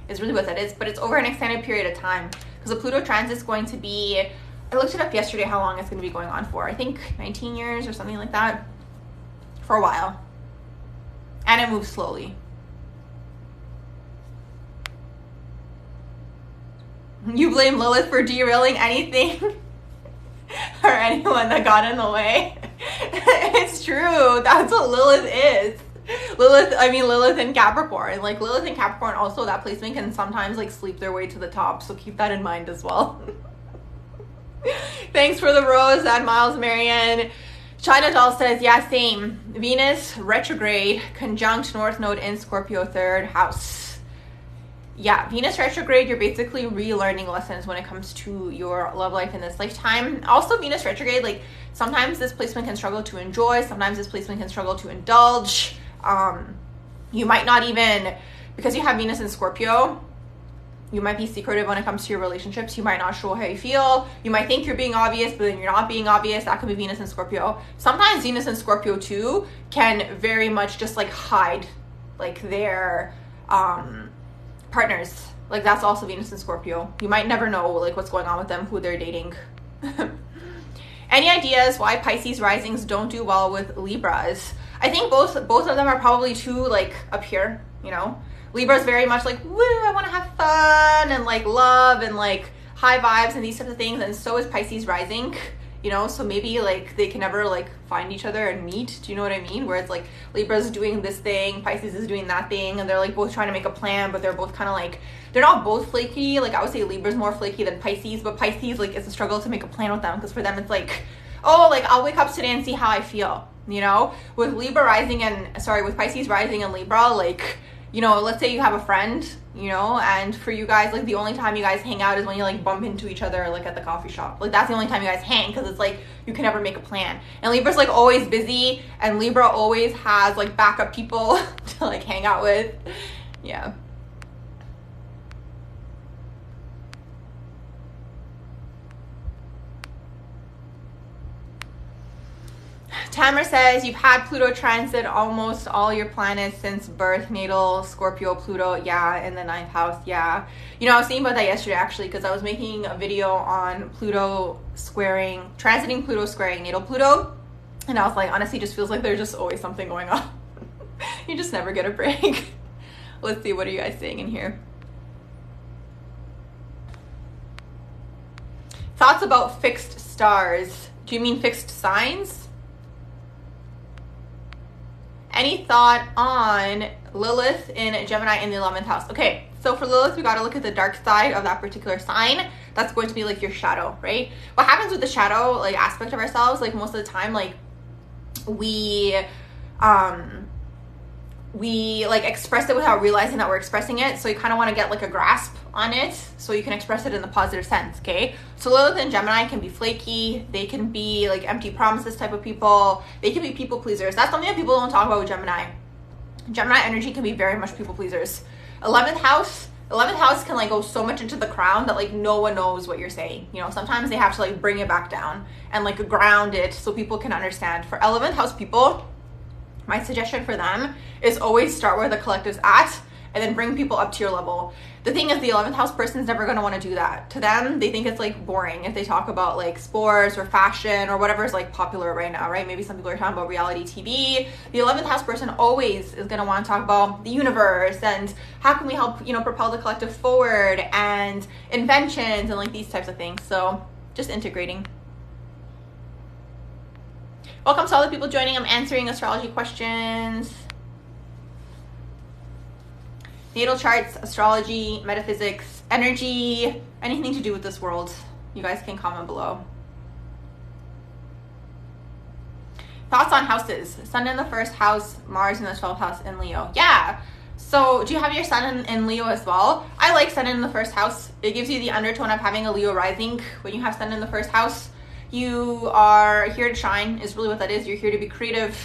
is really what that is, but it's over an extended period of time because the Pluto transit is going to be, I looked it up yesterday how long it's going to be going on for. I think 19 years or something like that, for a while. And it moves slowly. You blame Lilith for derailing anything or anyone that got in the way. It's true. That's what Lilith is. Lilith and Capricorn. Like Lilith and Capricorn also, that placement can sometimes like sleep their way to the top. So keep that in mind as well. Thanks for the rose and Miles Marion. China Doll says, yeah, same. Venus retrograde conjunct North Node in Scorpio 3rd house. Yeah, Venus retrograde, you're basically relearning lessons when it comes to your love life in this lifetime. Also, Venus retrograde, like sometimes this placement can struggle to enjoy. Sometimes this placement can struggle to indulge. You might not even, because you have Venus in Scorpio, you might be secretive when it comes to your relationships. You might not show how you feel. You might think you're being obvious, but then you're not being obvious. That could be Venus in Scorpio. Sometimes Venus in Scorpio too can very much just like hide like their partners. Like that's also Venus in Scorpio. You might never know like what's going on with them, who they're dating. Any ideas why Pisces risings don't do well with Libras? I think both of them are probably too like up here, you know. Libra's very much like, woo, I want to have fun and like love and like high vibes and these types of things, and so is Pisces rising, you know. So maybe like they can never like find each other and meet. Do you know what I mean? Where it's like Libra's doing this thing, Pisces is doing that thing, and they're like both trying to make a plan, but they're both kind of like, they're not both flaky. Like I would say Libra's more flaky than Pisces, but Pisces like it's a struggle to make a plan with them, because for them it's like, oh, like I'll wake up today and see how I feel, you know. With Pisces rising and Libra, like, you know, let's say you have a friend you know? And for you guys, like the only time you guys hang out is when you like bump into each other like at the coffee shop. Like that's the only time you guys hang, because it's like you can never make a plan. And Libra's like always busy, and Libra always has like backup people to like hang out with. Yeah. Tamara says, you've had Pluto transit almost all your planets since birth, natal, Scorpio, Pluto, yeah, in the 9th house, yeah. You know, I was thinking about that yesterday, actually, because I was making a video on Pluto squaring, transiting Pluto squaring natal Pluto, and I was like, honestly, it just feels like there's just always something going on. You just never get a break. Let's see, what are you guys saying in here? Thoughts about fixed stars. Do you mean fixed signs? Any thought on Lilith in Gemini in the 11th house? Okay, so for Lilith, we got to look at the dark side of that particular sign. That's going to be like your shadow, right? What happens with the shadow like aspect of ourselves, like most of the time, like we like express it without realizing that we're expressing it. So you kind of want to get like a grasp on it so you can express it in the positive sense, okay? So Lilith and Gemini can be flaky. They can be like empty promises type of people. They can be people pleasers. That's something that people don't talk about with Gemini. Gemini energy can be very much people pleasers. 11th house can like go so much into the crown that like no one knows what you're saying. You know, sometimes they have to like bring it back down and like ground it so people can understand. For 11th house people, my suggestion for them is always start where the collective's at and then bring people up to your level. The thing is, the 11th house person is never going to want to do that. To them, they think it's like boring if they talk about like sports or fashion or whatever is like popular right now, right? Maybe some people are talking about reality TV. The 11th house person always is going to want to talk about the universe and how can we help, you know, propel the collective forward and inventions and like these types of things. So just integrating. Welcome to all the people joining. I'm answering astrology questions. Natal charts, astrology, metaphysics, energy, anything to do with this world. You guys can comment below. Thoughts on houses. Sun in the 1st house, Mars in the 12th house, and Leo. Yeah. So do you have your sun in Leo as well? I like sun in the 1st house. It gives you the undertone of having a Leo rising. When you have sun in the 1st house, you are here to shine is really what that is. You're here to be creative.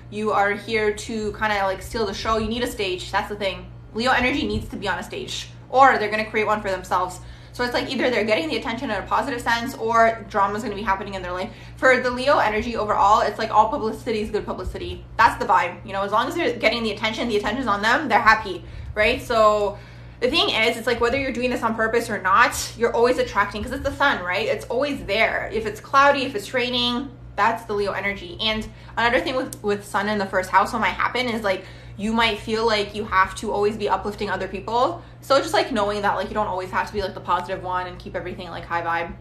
You are here to kind of like steal the show. You need a stage. That's the thing. Leo energy needs to be on a stage, or they're going to create one for themselves. So it's like either they're getting the attention in a positive sense or drama is going to be happening in their life. For the Leo energy overall, it's like all publicity is good publicity. That's the vibe. You know, as long as they're getting the attention's on them, they're happy, right? So the thing is, it's like whether you're doing this on purpose or not, you're always attracting, because it's the sun, right? It's always there. If it's cloudy, if it's raining, that's the Leo energy. And another thing with sun in the 1st house, what might happen is like you might feel like you have to always be uplifting other people. So just like knowing that like you don't always have to be like the positive one and keep everything like high vibe.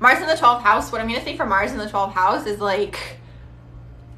Mars in the 12th house, what I'm going to say for Mars in the 12th house is like,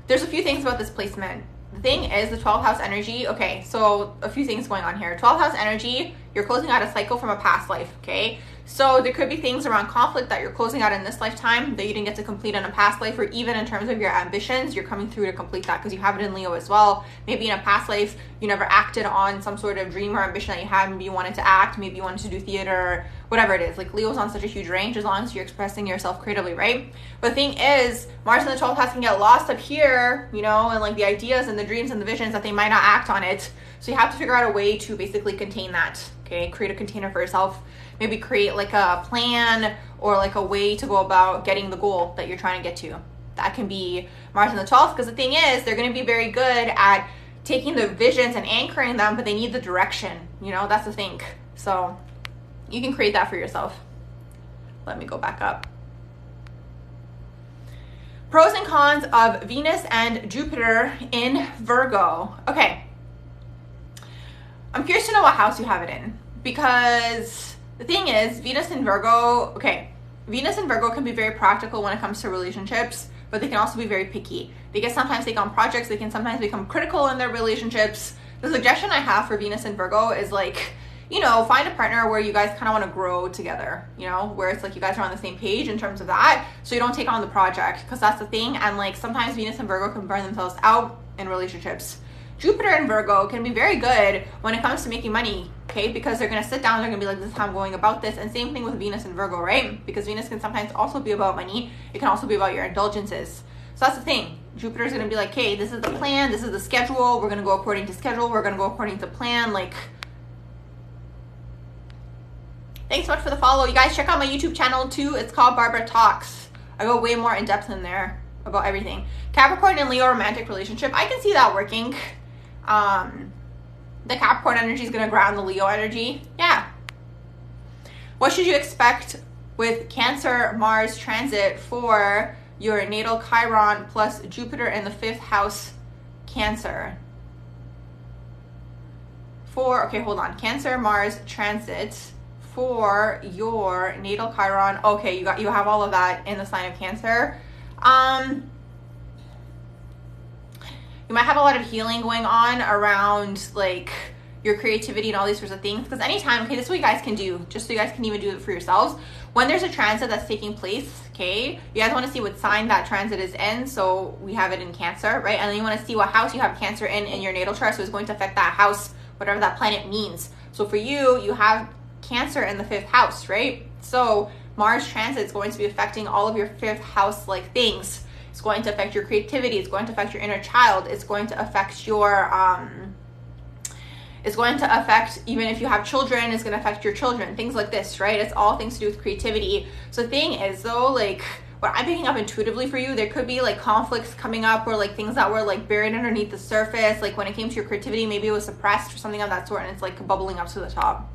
there's a few things about this placement. The thing is the 12th house energy, okay, so a few things going on here. 12th house energy, you're closing out a cycle from a past life, okay? So there could be things around conflict that you're closing out in this lifetime that you didn't get to complete in a past life, or even in terms of your ambitions, you're coming through to complete that because you have it in Leo as well. Maybe in a past life, you never acted on some sort of dream or ambition that you had. Maybe you wanted to act, maybe you wanted to do theater, whatever it is. Like Leo's on such a huge range as long as you're expressing yourself creatively, right? But the thing is, Mars in the 12th house can get lost up here, you know, and like the ideas and the dreams and the visions that they might not act on it. So you have to figure out a way to basically contain that, okay? Create a container for yourself. Maybe create like a plan or like a way to go about getting the goal that you're trying to get to. That can be Mars in the 12th, because the thing is, they're going to be very good at taking the visions and anchoring them, but they need the direction, you know, that's the thing. So you can create that for yourself. Let me go back up. Pros and cons of Venus and Jupiter in Virgo. Okay. I'm curious to know what house you have it in, because the thing is, Venus and Virgo, okay, Venus and Virgo can be very practical when it comes to relationships, but they can also be very picky. They can sometimes take on projects, they can sometimes become critical in their relationships. The suggestion I have for Venus and Virgo is like, you know, find a partner where you guys kind of want to grow together, you know, where it's like you guys are on the same page in terms of that, so you don't take on the project, because that's the thing. And like sometimes Venus and Virgo can burn themselves out in relationships. Jupiter and Virgo can be very good when it comes to making money, okay? Because they're going to sit down, they're going to be like, this is how I'm going about this. And same thing with Venus and Virgo, right? Because Venus can sometimes also be about money. It can also be about your indulgences. So that's the thing. Jupiter's going to be like, hey, this is the plan, this is the schedule. We're going to go according to schedule. We're going to go according to plan. Like, thanks so much for the follow. You guys check out my YouTube channel too. It's called Barbara Talks. I go way more in depth in there about everything. Capricorn and Leo romantic relationship. I can see that working. The Capricorn energy is going to ground the Leo energy. Yeah. What should you expect with Cancer Mars transit for your natal Chiron plus Jupiter in the 5th house Cancer? Okay, hold on. Cancer Mars transit for your natal Chiron. Okay, you have all of that in the sign of Cancer. You might have a lot of healing going on around like your creativity and all these sorts of things. Because anytime, okay, this is what you guys can do, just so you guys can even do it for yourselves. When there's a transit that's taking place, okay, you guys want to see what sign that transit is in. So we have it in Cancer, right? And then you want to see what house you have Cancer in your natal chart. So it's going to affect that house, whatever that planet means. So for you, you have Cancer in the 5th house, right? So Mars transit is going to be affecting all of your 5th house like things. It's going to affect your creativity. It's going to affect your inner child. It's going to affect your, it's going to affect, even if you have children, it's going to affect your children, things like this, right? It's all things to do with creativity. So the thing is though, like what I'm picking up intuitively for you, there could be like conflicts coming up or like things that were like buried underneath the surface. Like when it came to your creativity, maybe it was suppressed or something of that sort, and it's like bubbling up to the top.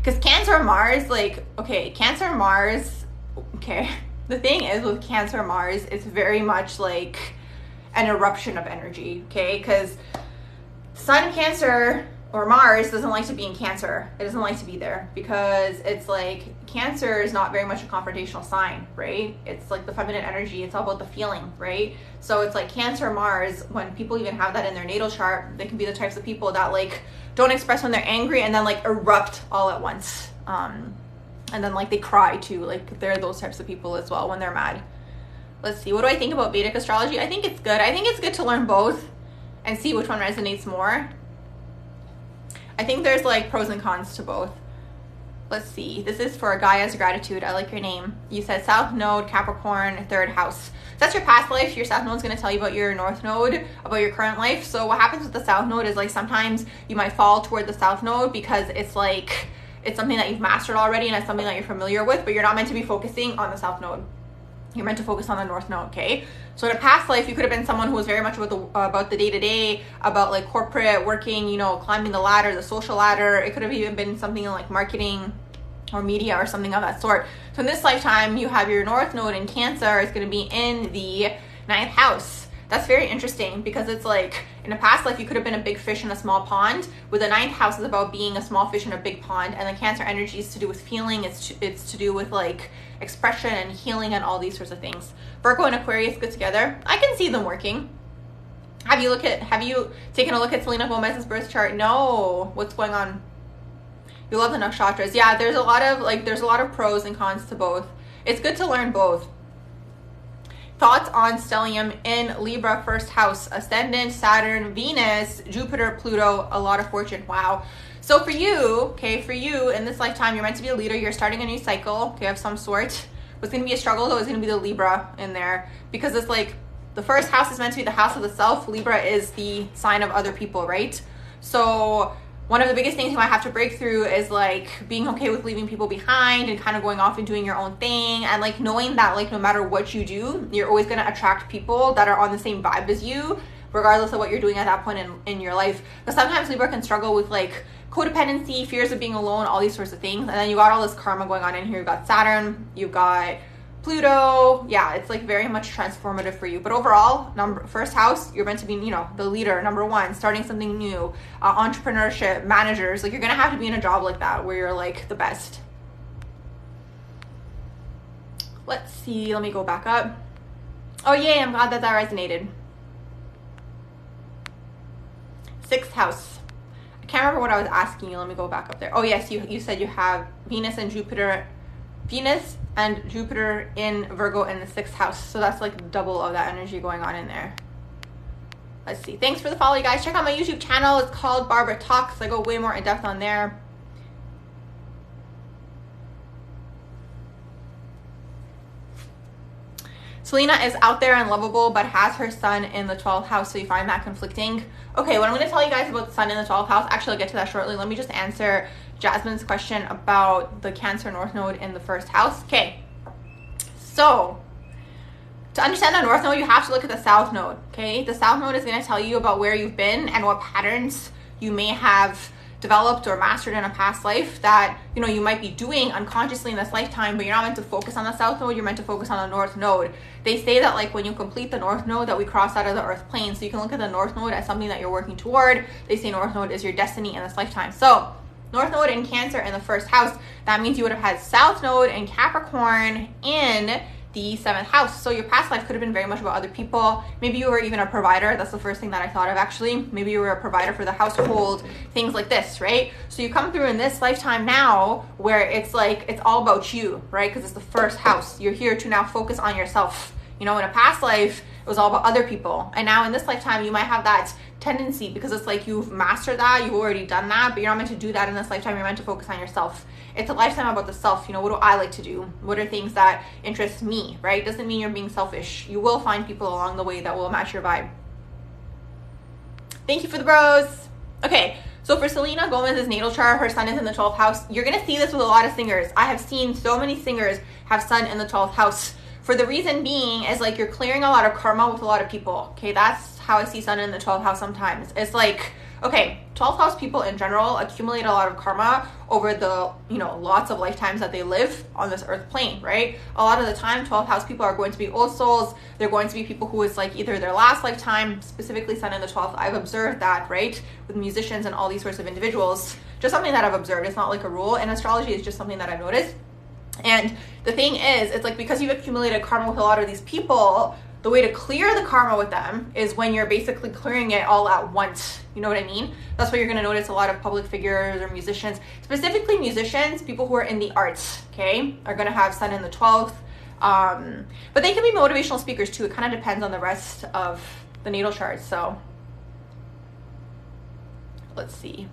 Because Cancer Mars, like, okay, Cancer Mars, okay. The thing is with Cancer Mars, it's very much like an eruption of energy, okay? Because Sun in Cancer or Mars doesn't like to be in Cancer. It doesn't like to be there because it's like Cancer is not very much a confrontational sign, right? It's like the feminine energy. It's all about the feeling, right? So it's like Cancer Mars, when people even have that in their natal chart, they can be the types of people that like don't express when they're angry and then like erupt all at once. And then like they cry too. Like they're those types of people as well when they're mad. Let's see. What do I think about Vedic astrology? I think it's good. I think it's good to learn both and see which one resonates more. I think there's like pros and cons to both. Let's see. This is for Gaia's gratitude. I like your name. You said South Node, Capricorn, 3rd house. So that's your past life. Your South Node is going to tell you about your North Node, about your current life. So what happens with the South Node is like sometimes you might fall toward the South Node because it's like it's something that you've mastered already and it's something that you're familiar with, but you're not meant to be focusing on the South Node. You're meant to focus on the North Node, okay? So in a past life, you could have been someone who was very much about the day-to-day, about like corporate working, you know, climbing the ladder, the social ladder. It could have even been something like marketing or media or something of that sort. So in this lifetime, you have your North Node in Cancer. It's going to be in the 9th house. That's very interesting because it's like in a past life, you could have been a big fish in a small pond. With the 9th house is about being a small fish in a big pond. And the Cancer energy is to do with feeling. It's to do with like expression and healing and all these sorts of things. Virgo and Aquarius go together. I can see them working. Have you taken a look at Selena Gomez's birth chart? No. What's going on? You love the nakshatras. Yeah, there's a lot of pros and cons to both. It's good to learn both. Thoughts on stellium in Libra, 1st house, ascendant, Saturn, Venus, Jupiter, Pluto, a lot of fortune. Wow. So for you, okay, in this lifetime, you're meant to be a leader. You're starting a new cycle, okay, of some sort. What's going to be a struggle, though, is going to be the Libra in there because it's like the 1st house is meant to be the house of the self. Libra is the sign of other people, right? So one of the biggest things you might have to break through is like being okay with leaving people behind and kind of going off and doing your own thing, and like knowing that like no matter what you do, you're always going to attract people that are on the same vibe as you, regardless of what you're doing at that point in your life. Because sometimes Libra can struggle with like codependency, fears of being alone, all these sorts of things. And then you got all this karma going on in here. You've got Saturn, you've got Pluto. Yeah, it's like very much transformative for you. But overall, 1st house, you're meant to be, you know, the leader, number 1, starting something new, entrepreneurship, managers. Like you're going to have to be in a job like that where you're like the best. Let's see. Let me go back up. Oh, yay. I'm glad that resonated. 6th house. I can't remember what I was asking you. Let me go back up there. Oh, yes. You said you have Venus and Jupiter in Virgo in the 6th house. So that's like double of that energy going on in there. Let's see. Thanks for the follow, you guys. Check out my YouTube channel. It's called Barbara Talks. I go way more in depth on there. Selena is out there and lovable, but has her sun in the 12th house, so you find that conflicting. Okay, what I'm going to tell you guys about the sun in the 12th house, actually I'll get to that shortly. Let me just answer Jasmine's question about the Cancer North Node in the first house. Okay, so to understand the North Node, you have to look at the South Node, okay? The South Node is going to tell you about where you've been and what patterns you may have developed or mastered in a past life that, you know, you might be doing unconsciously in this lifetime, but you're not meant to focus on the South Node, you're meant to focus on the North Node. They say that like when you complete the North Node that we cross out of the Earth plane, so you can look at the North Node as something that you're working toward. They say North Node is your destiny in this lifetime. So North Node in Cancer in the first house, that means you would have had South Node and Capricorn in the 7th house. So your past life could have been very much about other people. Maybe you were even a provider. That's the first thing that I thought of, actually. Maybe you were a provider for the household, things like this, right? So you come through in this lifetime now where it's like it's all about you, right? Because it's the first house. You're here to now focus on yourself. You know, in a past life it was all about other people, and now in this lifetime you might have that tendency because it's like you've mastered that, you've already done that, but you're not meant to do that in this lifetime. You're meant to focus on yourself. It's a lifetime about the self. You know, what do I like to do? What are things that interest me, right? Doesn't mean you're being selfish. You will find people along the way that will match your vibe. Thank you for the bros. Okay, so for Selena Gomez's natal chart, her sun is in the 12th house. You're gonna see this with a lot of singers. I have seen so many singers have sun in the 12th house. For the reason being is like you're clearing a lot of karma with a lot of people. Okay, that's how I see sun in the 12th house sometimes. It's like, okay, 12th house people in general accumulate a lot of karma over the, you know, lots of lifetimes that they live on this earth plane, right? A lot of the time 12th house people are going to be old souls. They're going to be people who is like either their last lifetime, specifically sun in the 12th. I've observed that, right? With musicians and all these sorts of individuals. Just something that I've observed. It's not like a rule, and astrology is just something that I've noticed. And the thing is, it's like because you've accumulated karma with a lot of these people, the way to clear the karma with them is when you're basically clearing it all at once. You know what I mean? That's why you're going to notice a lot of public figures or musicians, specifically musicians, people who are in the arts, okay, are going to have sun in the 12th. But they can be motivational speakers too. It kind of depends on the rest of the natal chart. So let's see.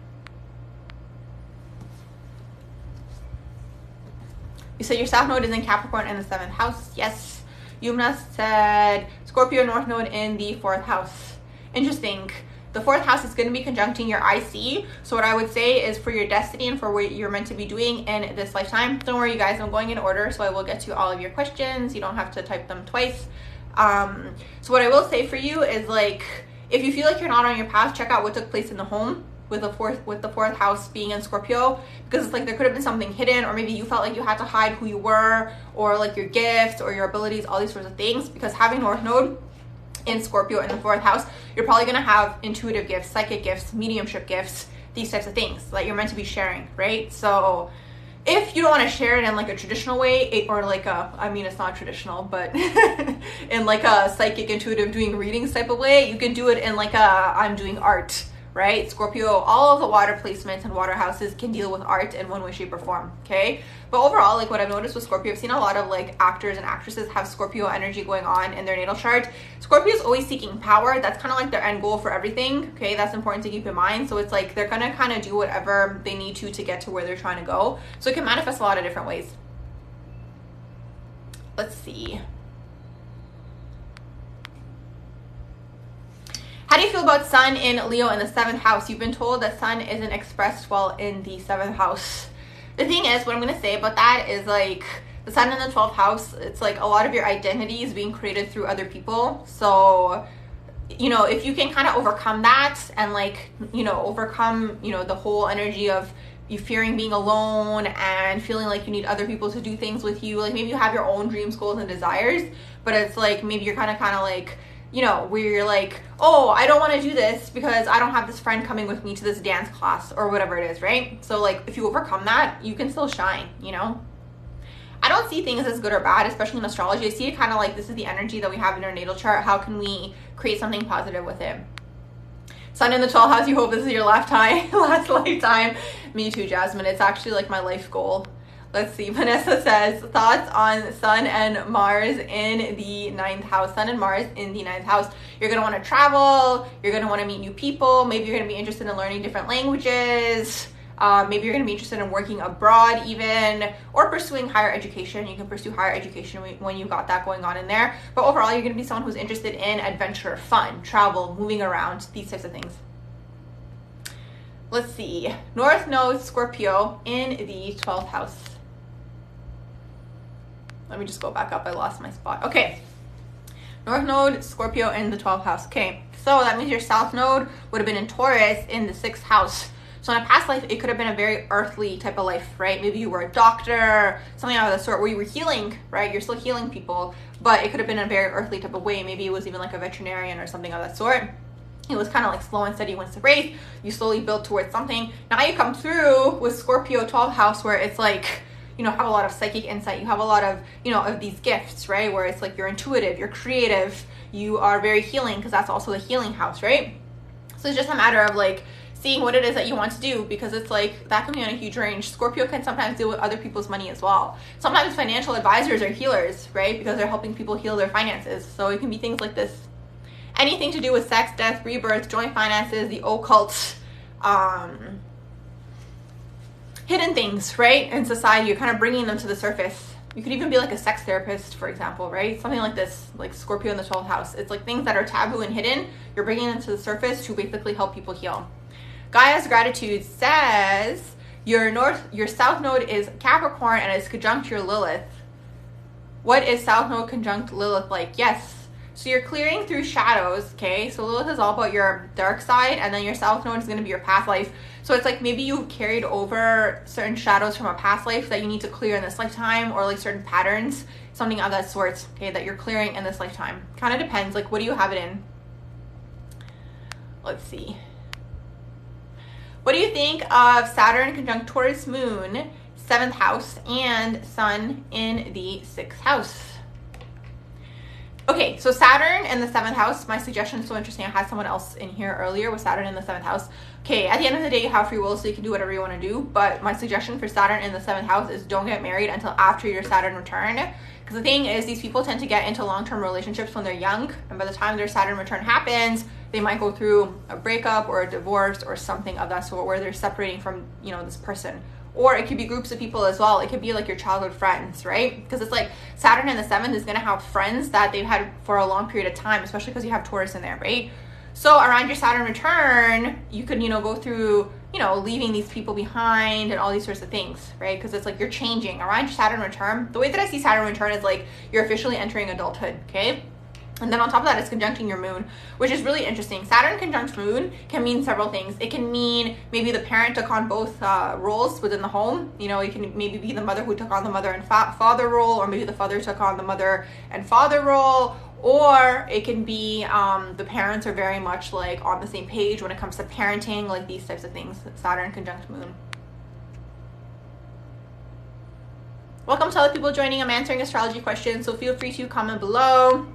You said your South Node is in Capricorn in the 7th house. Yes. Yumna said Scorpio North Node in the 4th house. Interesting. The 4th house is going to be conjuncting your IC. So what I would say is for your destiny and for what you're meant to be doing in this lifetime. Don't worry, you guys. I'm going in order, so I will get to all of your questions. You don't have to type them twice. So what I will say for you is, like, if you feel like you're not on your path, check out what took place in the home. With the fourth house being in Scorpio, because it's like there could have been something hidden, or maybe you felt like you had to hide who you were, or like your gifts or your abilities, all these sorts of things. Because having North Node in Scorpio in the 4th house, you're probably going to have intuitive gifts, psychic gifts, mediumship gifts, these types of things that you're meant to be sharing, right? So if you don't want to share it in like a traditional way, or like a, I mean, it's not traditional, but in like a psychic, intuitive, doing readings type of way, you can do it in like a, I'm doing art, right? Scorpio, all of the water placements and water houses can deal with art in one way, shape, or form, okay? But overall, like what I've noticed with Scorpio, I've seen a lot of like actors and actresses have Scorpio energy going on in their natal chart. Scorpio is always seeking power. That's kind of like their end goal for everything, okay? That's important to keep in mind. So it's like they're gonna kind of do whatever they need to get to where they're trying to go. So it can manifest a lot of different ways. Let's see. How do you feel about sun in Leo in the 7th house? You've been told that sun isn't expressed well in the 7th house. The thing is, what I'm going to say about that is like the sun in the 12th house, it's like a lot of your identity is being created through other people. So, you know, if you can kind of overcome that and like, you know, overcome, you know, the whole energy of you fearing being alone and feeling like you need other people to do things with you. Like maybe you have your own dreams, goals, and desires, but it's like maybe you're kind of like, you know, where you're like, oh, I don't want to do this because I don't have this friend coming with me to this dance class or whatever it is, right? So like if you overcome that, you can still shine, you know? I don't see things as good or bad, especially in astrology. I see it kind of like this is the energy that we have in our natal chart. How can we create something positive with it? Sun in the 12th house, you hope this is your last lifetime. Me too, Jasmine. It's actually like my life goal. Let's see. Vanessa says, thoughts on Sun and Mars in the 9th house. Sun and Mars in the 9th house. You're going to want to travel. You're going to want to meet new people. Maybe you're going to be interested in learning different languages. Maybe you're going to be interested in working abroad even, or pursuing higher education. You can pursue higher education when you've got that going on in there. But overall, you're going to be someone who's interested in adventure, fun, travel, moving around, these types of things. Let's see. North Node Scorpio in the 12th house. Let me just go back up. I lost my spot. Okay. North Node Scorpio in the 12th house. Okay. So that means your South Node would have been in Taurus in the 6th house. So in a past life, it could have been a very earthly type of life, right? Maybe you were a doctor, something out of the sort, where you were healing, right? You're still healing people, but it could have been a very earthly type of way. Maybe it was even like a veterinarian or something of that sort. It was kind of like slow and steady wins the race. You slowly build towards something. Now you come through with Scorpio 12th house, where it's like, you know, have a lot of psychic insight. You have a lot of, you know, of these gifts, right? Where it's like you're intuitive, you're creative, you are very healing, because that's also the healing house, right? So it's just a matter of like seeing what it is that you want to do, because it's like that can be on a huge range. Scorpio can sometimes deal with other people's money as well. Sometimes financial advisors are healers, right? Because they're helping people heal their finances. So it can be things like this. Anything to do with sex, death, rebirth, joint finances, the occult, hidden things, right? In society, you're kind of bringing them to the surface. You could even be like a sex therapist, for example, right? Something like this, like Scorpio in the 12th house. It's like things that are taboo and hidden. You're bringing them to the surface to basically help people heal. Gaia's Gratitude says your South Node is Capricorn and is conjunct your Lilith. What is South Node conjunct Lilith like? Yes. So you're clearing through shadows, okay? So Lilith is all about your dark side, and then your South Node is going to be your past life. So it's like maybe you carried over certain shadows from a past life that you need to clear in this lifetime, or like certain patterns, something of that sort, okay, that you're clearing in this lifetime. Kind of depends, like what do you have it in? Let's see. What do you think of Saturn conjunct Taurus moon, 7th house, and Sun in the 6th house? Okay, so Saturn in the 7th house, my suggestion is so interesting. I had someone else in here earlier with Saturn in the 7th house. Okay, at the end of the day, you have free will, so you can do whatever you want to do. But my suggestion for Saturn in the 7th house is don't get married until after your Saturn return. Because the thing is, these people tend to get into long-term relationships when they're young. And by the time their Saturn return happens, they might go through a breakup or a divorce or something of that sort, where they're separating from, you know, this person. Or it could be groups of people as well. It could be like your childhood friends, right? Because it's like Saturn in the 7th is going to have friends that they've had for a long period of time, especially because you have Taurus in there, right? So around your Saturn return, you could, you know, go through, you know, leaving these people behind and all these sorts of things, right? Because it's like you're changing. Around your Saturn return, the way that I see Saturn return is like you're officially entering adulthood, okay? And then on top of that, it's conjuncting your moon, which is really interesting. Saturn conjunct moon can mean several things. It can mean maybe the parent took on both roles within the home. You know, it can maybe be the mother who took on the mother and father role, or maybe the father took on the mother and father role. Or it can be the parents are very much like on the same page when it comes to parenting, like these types of things. Saturn conjunct moon. Welcome to all the people joining. I'm answering astrology questions, so feel free to comment below.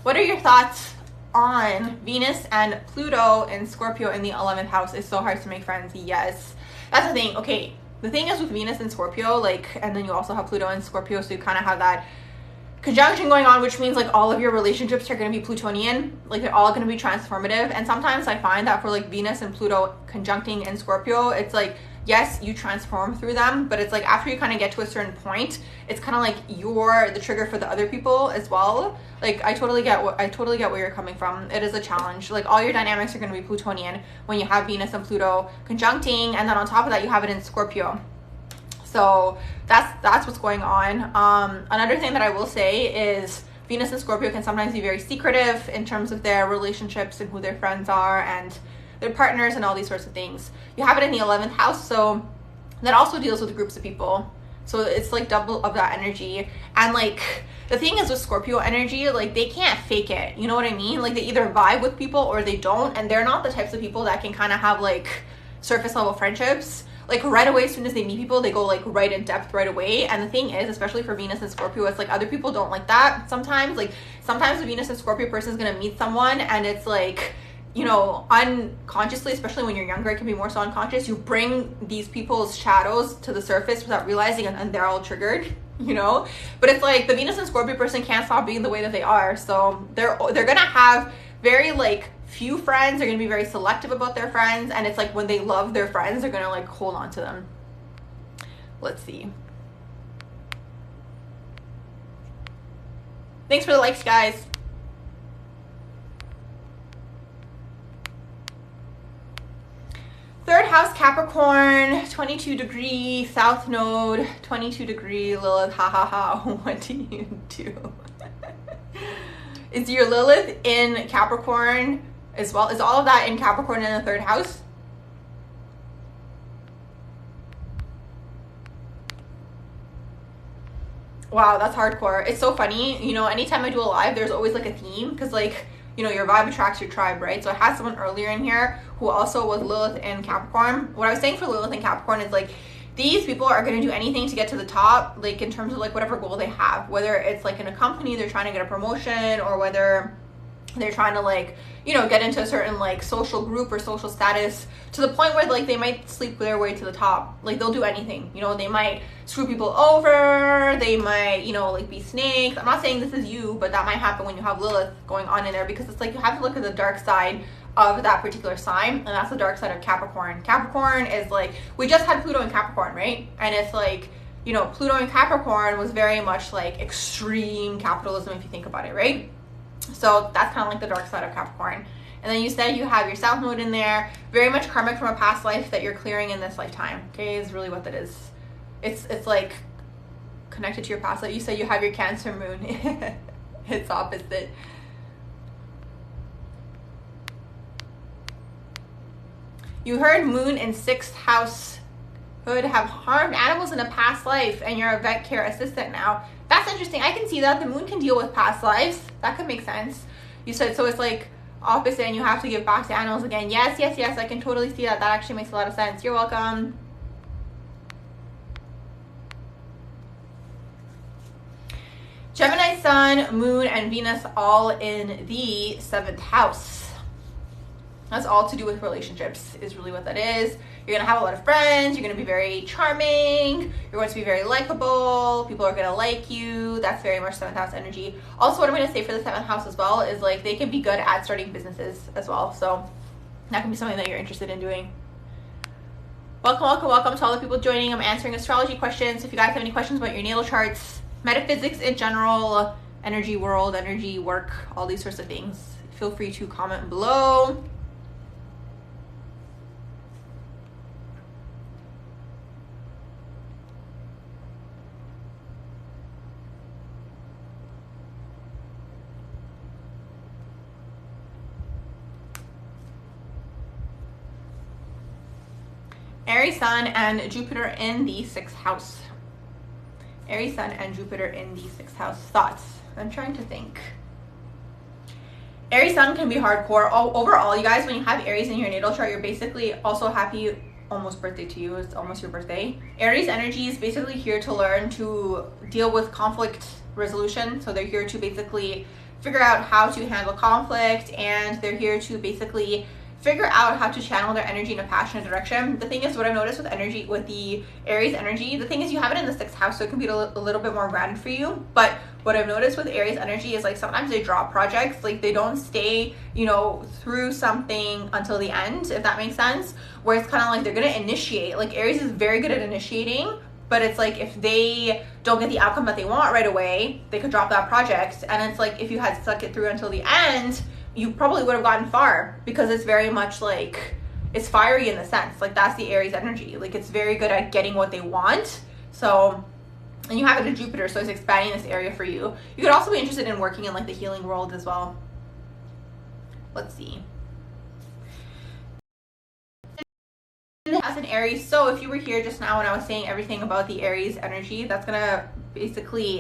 What are your thoughts on Venus and Pluto in Scorpio in the 11th house? It's so hard to make friends. Yes. That's the thing. Okay. The thing is with Venus and Scorpio, like, and then you also have Pluto and Scorpio, so you kind of have that conjunction going on, which means like all of your relationships are going to be Plutonian. Like they're all going to be transformative. And sometimes I find that for like Venus and Pluto conjuncting in Scorpio, it's like, yes, you transform through them, but it's like after you kind of get to a certain point, it's kind of like you're the trigger for the other people as well. Like I totally get where you're coming from. It is a challenge. Like all your dynamics are going to be Plutonian when you have Venus and Pluto conjuncting, and then on top of that you have it in Scorpio. So that's what's going on. Another thing that I will say is Venus and Scorpio can sometimes be very secretive in terms of their relationships and who their friends are and their partners and all these sorts of things. You have it in the 11th house, so that also deals with groups of people. So it's like double of that energy. And like the thing is with Scorpio energy, like they can't fake it. You know what I mean? Like they either vibe with people or they don't. And they're not the types of people that can kind of have like surface level friendships. Like right away, as soon as they meet people, they go like right in depth right away. And the thing is, especially for Venus and Scorpio, it's like other people don't like that sometimes. Like sometimes a Venus and Scorpio person is going to meet someone and it's like you know, unconsciously, especially when you're younger, it can be more so unconscious, you bring these people's shadows to the surface without realizing, and they're all triggered, you know. But it's like the Venus and Scorpio person can't stop being the way that they are, so they're gonna have very like few friends. They're gonna be very selective about their friends, and it's like when they love their friends, they're gonna like hold on to them. Let's see. Thanks for the likes, guys. Third house, Capricorn, 22 degree South Node, 22 degree Lilith. Ha ha ha. What do you do? Is your Lilith in Capricorn as well? Is all of that in Capricorn in the third house? Wow, that's hardcore. It's so funny. You know, anytime I do a live, there's always like a theme, because like, you know, your vibe attracts your tribe, right? So I had someone earlier in here who also was Lilith and Capricorn. What I was saying for Lilith and Capricorn is like, these people are going to do anything to get to the top, like in terms of like whatever goal they have, whether it's like in a company, they're trying to get a promotion, or whether they're trying to like, you know, get into a certain like social group or social status, to the point where like they might sleep their way to the top. Like they'll do anything, you know, they might screw people over, they might, you know, like be snakes. I'm not saying this is you, but that might happen when you have Lilith going on in there, because it's like you have to look at the dark side of that particular sign, and that's the dark side of Capricorn. Capricorn is like, we just had Pluto in Capricorn, right? And it's like, you know, Pluto in Capricorn was very much like extreme capitalism, if you think about it, right? So that's kind of like the dark side of Capricorn. And then you said you have your South Node in there, very much karmic from a past life that you're clearing in this lifetime. Okay, is really what that is. It's like connected to your past life. You said you have your Cancer moon. It's opposite. You heard moon in 6th house could have harmed animals in a past life, and you're a vet care assistant now. That's interesting. I can see that. The moon can deal with past lives. That could make sense. You said, so it's like opposite, and you have to give back to animals again. Yes, yes, yes. I can totally see that. That actually makes a lot of sense. You're welcome. Gemini sun, moon, and Venus all in the 7th house. That's all to do with relationships, is really what that is. You're going to have a lot of friends. You're going to be very charming. You're going to be very likable. People are going to like you. That's very much 7th house energy. Also, what I'm going to say for the 7th house as well is like they can be good at starting businesses as well. So that can be something that you're interested in doing. Welcome, welcome, welcome to all the people joining. I'm answering astrology questions. If you guys have any questions about your natal charts, metaphysics in general, energy world, energy work, all these sorts of things, feel free to comment below. Aries sun and Jupiter in the 6th house. Aries sun and Jupiter in the 6th house. Thoughts? I'm trying to think. Aries sun can be hardcore. Overall, you guys, when you have Aries in your natal chart, you're basically also happy. Almost birthday to you. It's almost your birthday. Aries energy is basically here to learn to deal with conflict resolution. So they're here to basically figure out how to handle conflict, and they're here to basically figure out how to channel their energy in a passionate direction. The thing is, what I've noticed with energy, with the Aries energy, the thing is you have it in the 6th house, so it can be a little bit more grounded for you. But what I've noticed with Aries energy is like sometimes they drop projects, like they don't stay, you know, through something until the end, if that makes sense. Where it's kind of like they're gonna initiate. Like Aries is very good at initiating, but it's like if they don't get the outcome that they want right away, they could drop that project. And it's like if you had stuck it through until the end, you probably would have gotten far, because it's very much like, it's fiery in the sense, like that's the Aries energy. Like it's very good at getting what they want. So, and you have it in Jupiter, so it's expanding this area for you. You could also be interested in working in like the healing world as well. Let's see. As an Aries, so if you were here just now when I was saying everything about the Aries energy, that's gonna basically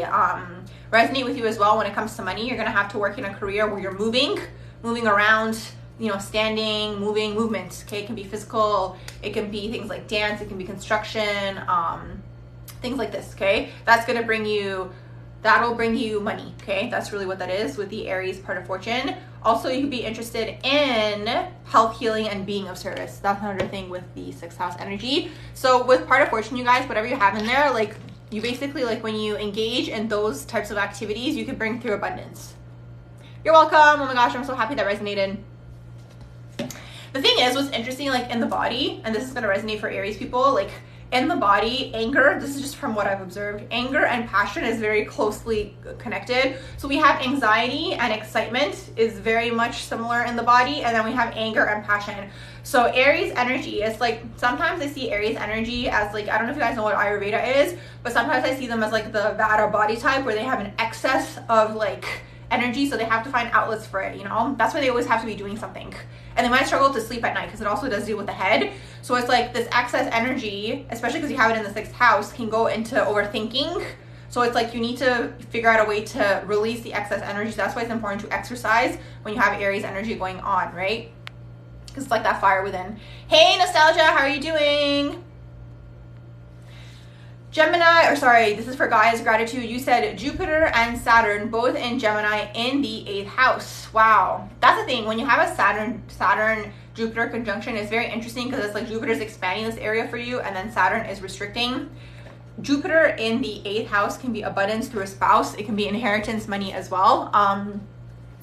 resonate with you as well when it comes to money. You're gonna have to work in a career where you're moving around, you know, standing, movement. Okay, it can be physical, it can be things like dance, it can be construction, things like this. Okay, that's gonna bring you that'll bring you money. Okay, that's really what that is with the Aries part of fortune. Also, you could be interested in health, healing, and being of service. That's another thing with the 6th house energy. So with part of fortune, you guys, whatever you have in there, like you basically, like when you engage in those types of activities, you can bring through abundance. You're welcome. Oh my gosh, I'm so happy that resonated. The thing is, what's interesting, like in the body, and this is going to resonate for Aries people, like in the body, anger, this is just from what I've observed, anger and passion is very closely connected. So we have anxiety and excitement is very much similar in the body, and then we have anger and passion. So Aries energy is like, sometimes I see Aries energy as like, I don't know if you guys know what Ayurveda is, but sometimes I see them as like the Vata body type where they have an excess of like energy, so they have to find outlets for it, you know? That's why they always have to be doing something. And they might struggle to sleep at night because it also does deal with the head. So it's like this excess energy, especially because you have it in the 6th house, can go into overthinking. So it's like you need to figure out a way to release the excess energy. So that's why it's important to exercise when you have Aries energy going on, right? Because it's like that fire within. Hey, Nostalgia, how are you doing? Gemini, or sorry, this is for guys, gratitude. You said Jupiter and Saturn, both in Gemini in the 8th house. Wow. That's the thing. When you have a Saturn-Jupiter conjunction, it's very interesting because it's like Jupiter's expanding this area for you and then Saturn is restricting. Jupiter in the 8th house can be abundance through a spouse. It can be inheritance money as well.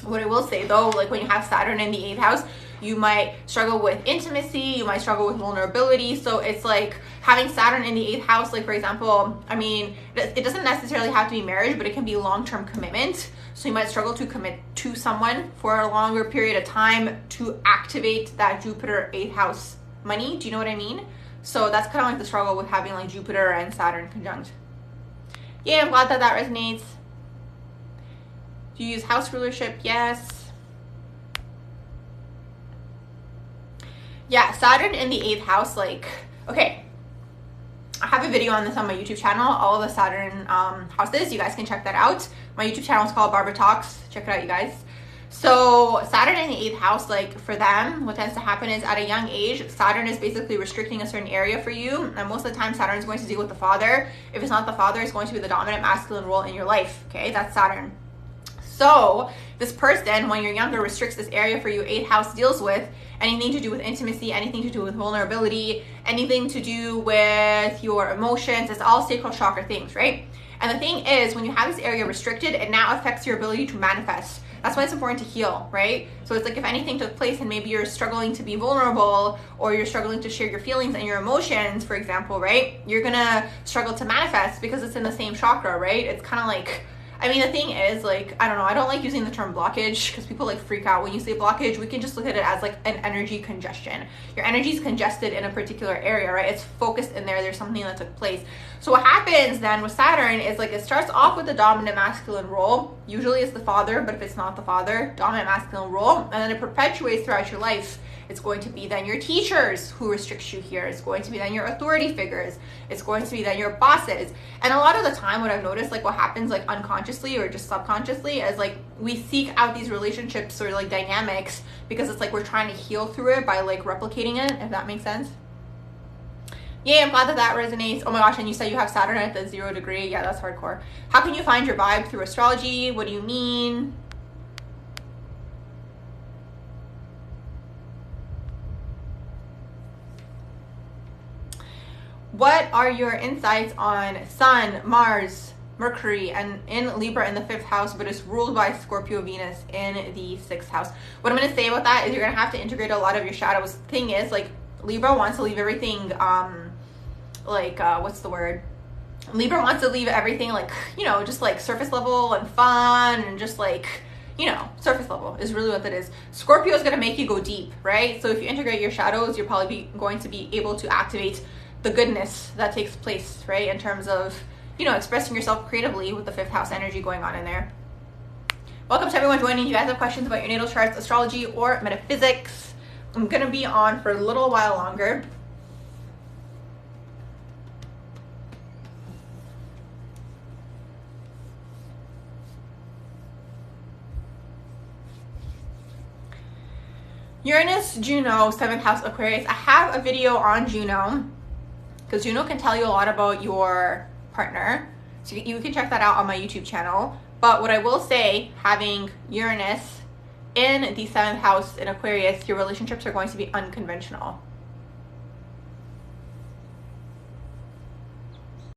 What I will say though, like when you have Saturn in the 8th house, you might struggle with intimacy, you might struggle with vulnerability. So it's like having Saturn in the 8th house, like for example, I mean, it doesn't necessarily have to be marriage, but it can be long-term commitment. So you might struggle to commit to someone for a longer period of time to activate that Jupiter 8th house money. Do you know what I mean? So that's kind of like the struggle with having like Jupiter and Saturn conjunct. Yeah, I'm glad that that resonates. Do you use house rulership? Yes. Yeah, Saturn in the 8th house, like, okay, I have a video on this on my YouTube channel, all of the Saturn houses. You guys can check that out. My YouTube channel is called Barbara Talks. Check it out, you guys. So Saturn in the 8th house, like for them, what tends to happen is at a young age, Saturn is basically restricting a certain area for you. And most of the time, Saturn is going to deal with the father. If it's not the father, it's going to be the dominant masculine role in your life. Okay, that's Saturn. So this person, when you're younger, restricts this area for you. 8th house deals with anything to do with intimacy, anything to do with vulnerability, anything to do with your emotions. It's all sacral chakra things, right? And the thing is, when you have this area restricted, it now affects your ability to manifest. That's why it's important to heal, right? So it's like if anything took place and maybe you're struggling to be vulnerable or you're struggling to share your feelings and your emotions, for example, right? You're gonna struggle to manifest because it's in the same chakra, right? It's kind of like, I mean, the thing is, like, I don't know, I don't like using the term blockage because people like freak out when you say blockage. We can just look at it as like an energy congestion. Your energy is congested in a particular area, right? It's focused in there. There's something that took place. So what happens then with Saturn is like it starts off with the dominant masculine role. Usually it's the father, but if it's not the father, dominant masculine role, and then it perpetuates throughout your life. It's going to be then your teachers who restricts you here. It's going to be then your authority figures. It's going to be then your bosses. And a lot of the time what I've noticed, like what happens like unconsciously or just subconsciously is like we seek out these relationships or like dynamics because it's like we're trying to heal through it by like replicating it, if that makes sense. Yeah, I'm glad that that resonates. Oh my gosh, and you said you have Saturn at the 0 degree. Yeah, that's hardcore. How can you find your vibe through astrology? What do you mean? What are your insights on Sun, Mars, Mercury, and in Libra in the 5th house, but it's ruled by Scorpio Venus in the 6th house? What I'm going to say about that is you're going to have to integrate a lot of your shadows. Thing is, like, Libra wants to leave everything, what's the word? Libra wants to leave everything, like, you know, just like surface level and fun and just like, you know, surface level is really what that is. Scorpio is going to make you go deep, right? So if you integrate your shadows, you're probably going to be able to activate the goodness that takes place, right? In terms of, you know, expressing yourself creatively with the 5th house energy going on in there. Welcome to everyone joining. If you guys have questions about your natal charts, astrology, or metaphysics, I'm going to be on for a little while longer. Uranus, Juno, 7th house Aquarius. I have a video on Juno because Juno can tell you a lot about your partner. So you can check that out on my YouTube channel. But what I will say, having Uranus in the 7th house in Aquarius, your relationships are going to be unconventional.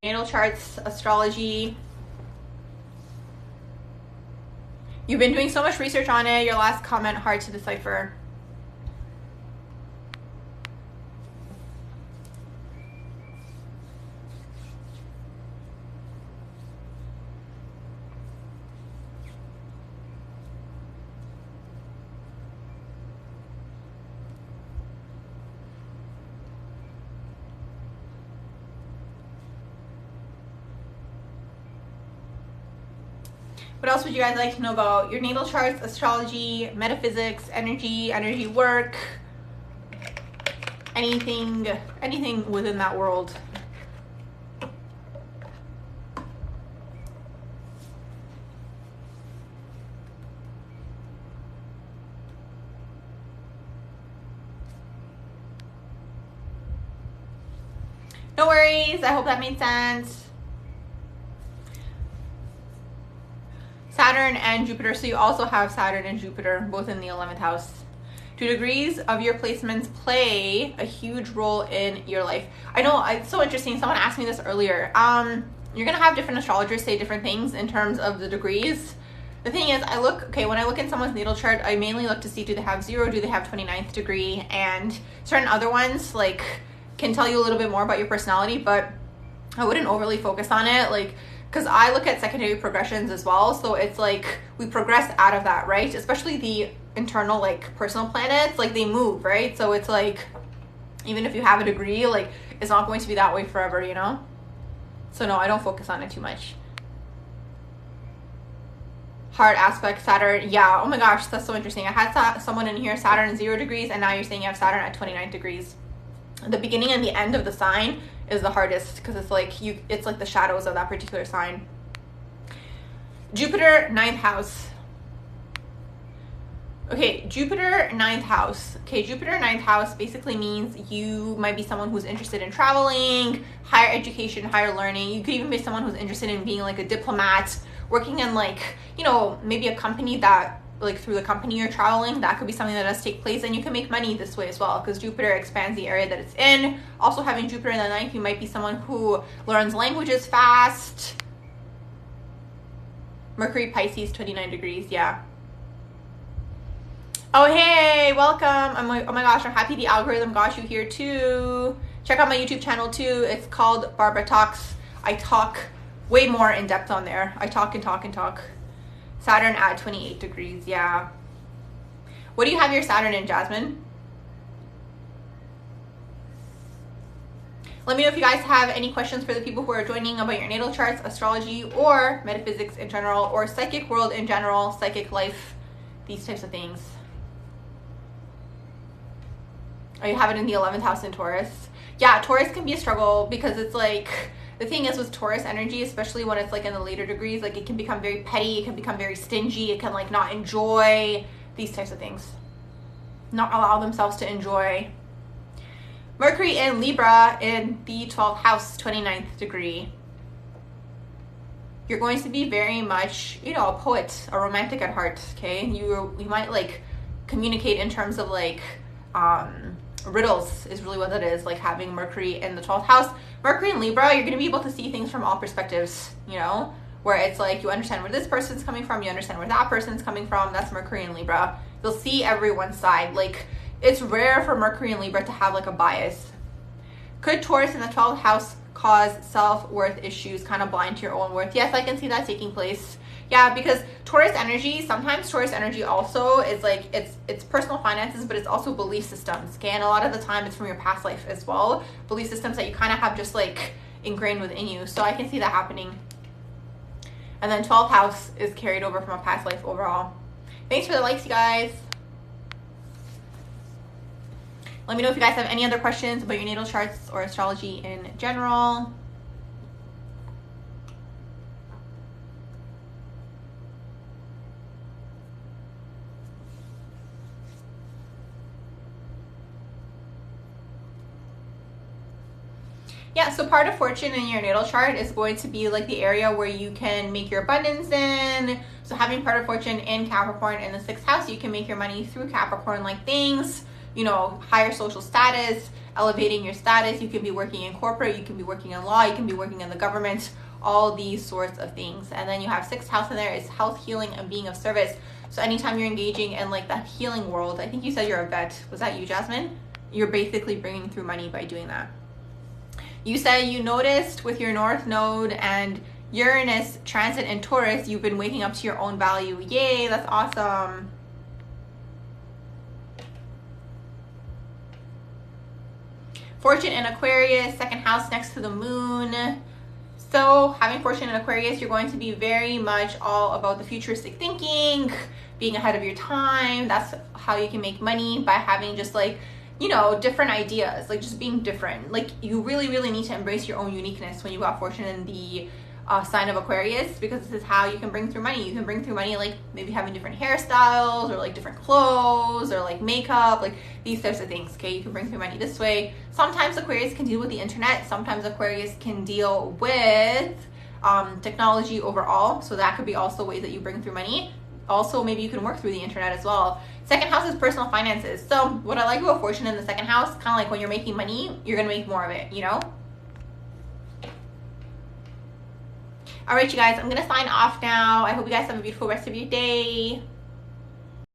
Natal charts, astrology. You've been doing so much research on it. Your last comment, hard to decipher. What else would you guys like to know about your natal charts, astrology, metaphysics, energy work, anything within that world? No worries, I hope that made sense. Saturn and Jupiter, so you also have Saturn and Jupiter both in the 11th house. 2 degrees of your placements play a huge role in your life. I know, it's so interesting. Someone asked me this earlier. You're gonna have different astrologers say different things in terms of the degrees. The thing is, when I look in someone's natal chart, I mainly look to see, do they have 0, do they have 29th degree, and certain other ones like can tell you a little bit more about your personality, but I wouldn't overly focus on it, like, because I look at secondary progressions as well. So it's like we progress out of that, right? Especially the internal, like, personal planets, like they move, right? So it's like, even if you have a degree, like, it's not going to be that way forever, you know? So no, I don't focus on it too much. Hard aspect, Saturn. Yeah, oh my gosh, that's so interesting. I had someone in here, Saturn 0 degrees, and now you're saying you have Saturn at 29 degrees. The beginning and the end of the sign is the hardest because it's like it's like the shadows of that particular sign. Jupiter 9th house. Okay, Jupiter 9th house. Okay, Jupiter 9th house basically means you might be someone who's interested in traveling, higher education, higher learning. You could even be someone who's interested in being like a diplomat, working in, like, you know, maybe a company that, like, through the company you're traveling, that could be something that does take place, and you can make money this way as well because Jupiter expands the area that it's in. Also, having Jupiter in the 9th, you might be someone who learns languages fast. Mercury, Pisces, 29 degrees, yeah. Oh, hey, welcome. Oh my gosh, I'm happy the algorithm got you here too. Check out my YouTube channel too. It's called Barbara Talks. I talk way more in depth on there. I talk and talk and talk. Saturn at 28 degrees, yeah. What do you have your Saturn in, Jasmine? Let me know if you guys have any questions for the people who are joining about your natal charts, astrology, or metaphysics in general, or psychic world in general, psychic life, these types of things. Oh, you have it in the 11th house in Taurus. Yeah, Taurus can be a struggle because it's like, the thing is with Taurus energy, especially when it's like in the later degrees, like it can become very petty, it can become very stingy, it can like not enjoy these types of things, not allow themselves to enjoy. Mercury in Libra in the 12th house, 29th degree. You're going to be very much, you know, a poet, a romantic at heart, okay? You might like communicate in terms of like riddles is really what that is, like having Mercury in the 12th house. Mercury in Libra, you're going to be able to see things from all perspectives, you know, where it's like you understand where this person's coming from, you understand where that person's coming from. That's Mercury in Libra. You'll see everyone's side. Like, it's rare for Mercury in Libra to have like a bias. Could Taurus in the 12th house cause self-worth issues, kind of blind to your own worth? Yes, I can see that taking place. Yeah, because Taurus energy, sometimes Taurus energy also is like, it's personal finances, but it's also belief systems, okay? And a lot of the time it's from your past life as well. Belief systems that you kind of have just like ingrained within you. So I can see that happening. And then 12th house is carried over from a past life overall. Thanks for the likes, you guys. Let me know if you guys have any other questions about your natal charts or astrology in general. Yeah, so part of fortune in your natal chart is going to be like the area where you can make your abundance in. So having part of fortune in Capricorn in the 6th house, you can make your money through Capricorn, like things, you know, higher social status, elevating your status. You can be working in corporate, you can be working in law, you can be working in the government, all these sorts of things. And then you have 6th house in there is health, healing, and being of service. So anytime you're engaging in like that healing world, I think you said you're a vet. Was that you, Jasmine? You're basically bringing through money by doing that. You said you noticed with your North Node and Uranus transit in Taurus, you've been waking up to your own value. Yay, that's awesome. Fortune in Aquarius, 2nd house next to the moon. So having fortune in Aquarius, you're going to be very much all about the futuristic thinking, being ahead of your time. That's how you can make money, by having just like, you know, different ideas, like just being different. Like you really, really need to embrace your own uniqueness when you got fortune in the sign of Aquarius, because this is how you can bring through money. You can bring through money like maybe having different hairstyles or like different clothes or like makeup, like these types of things. Okay, you can bring through money this way. Sometimes Aquarius can deal with the internet. Sometimes Aquarius can deal with technology overall. So that could be also ways that you bring through money. Also, maybe you can work through the internet as well. 2nd house is personal finances. So what I like about fortune in the 2nd house, kind of like when you're making money, you're gonna make more of it, you know? All right, you guys, I'm gonna sign off now. I hope you guys have a beautiful rest of your day.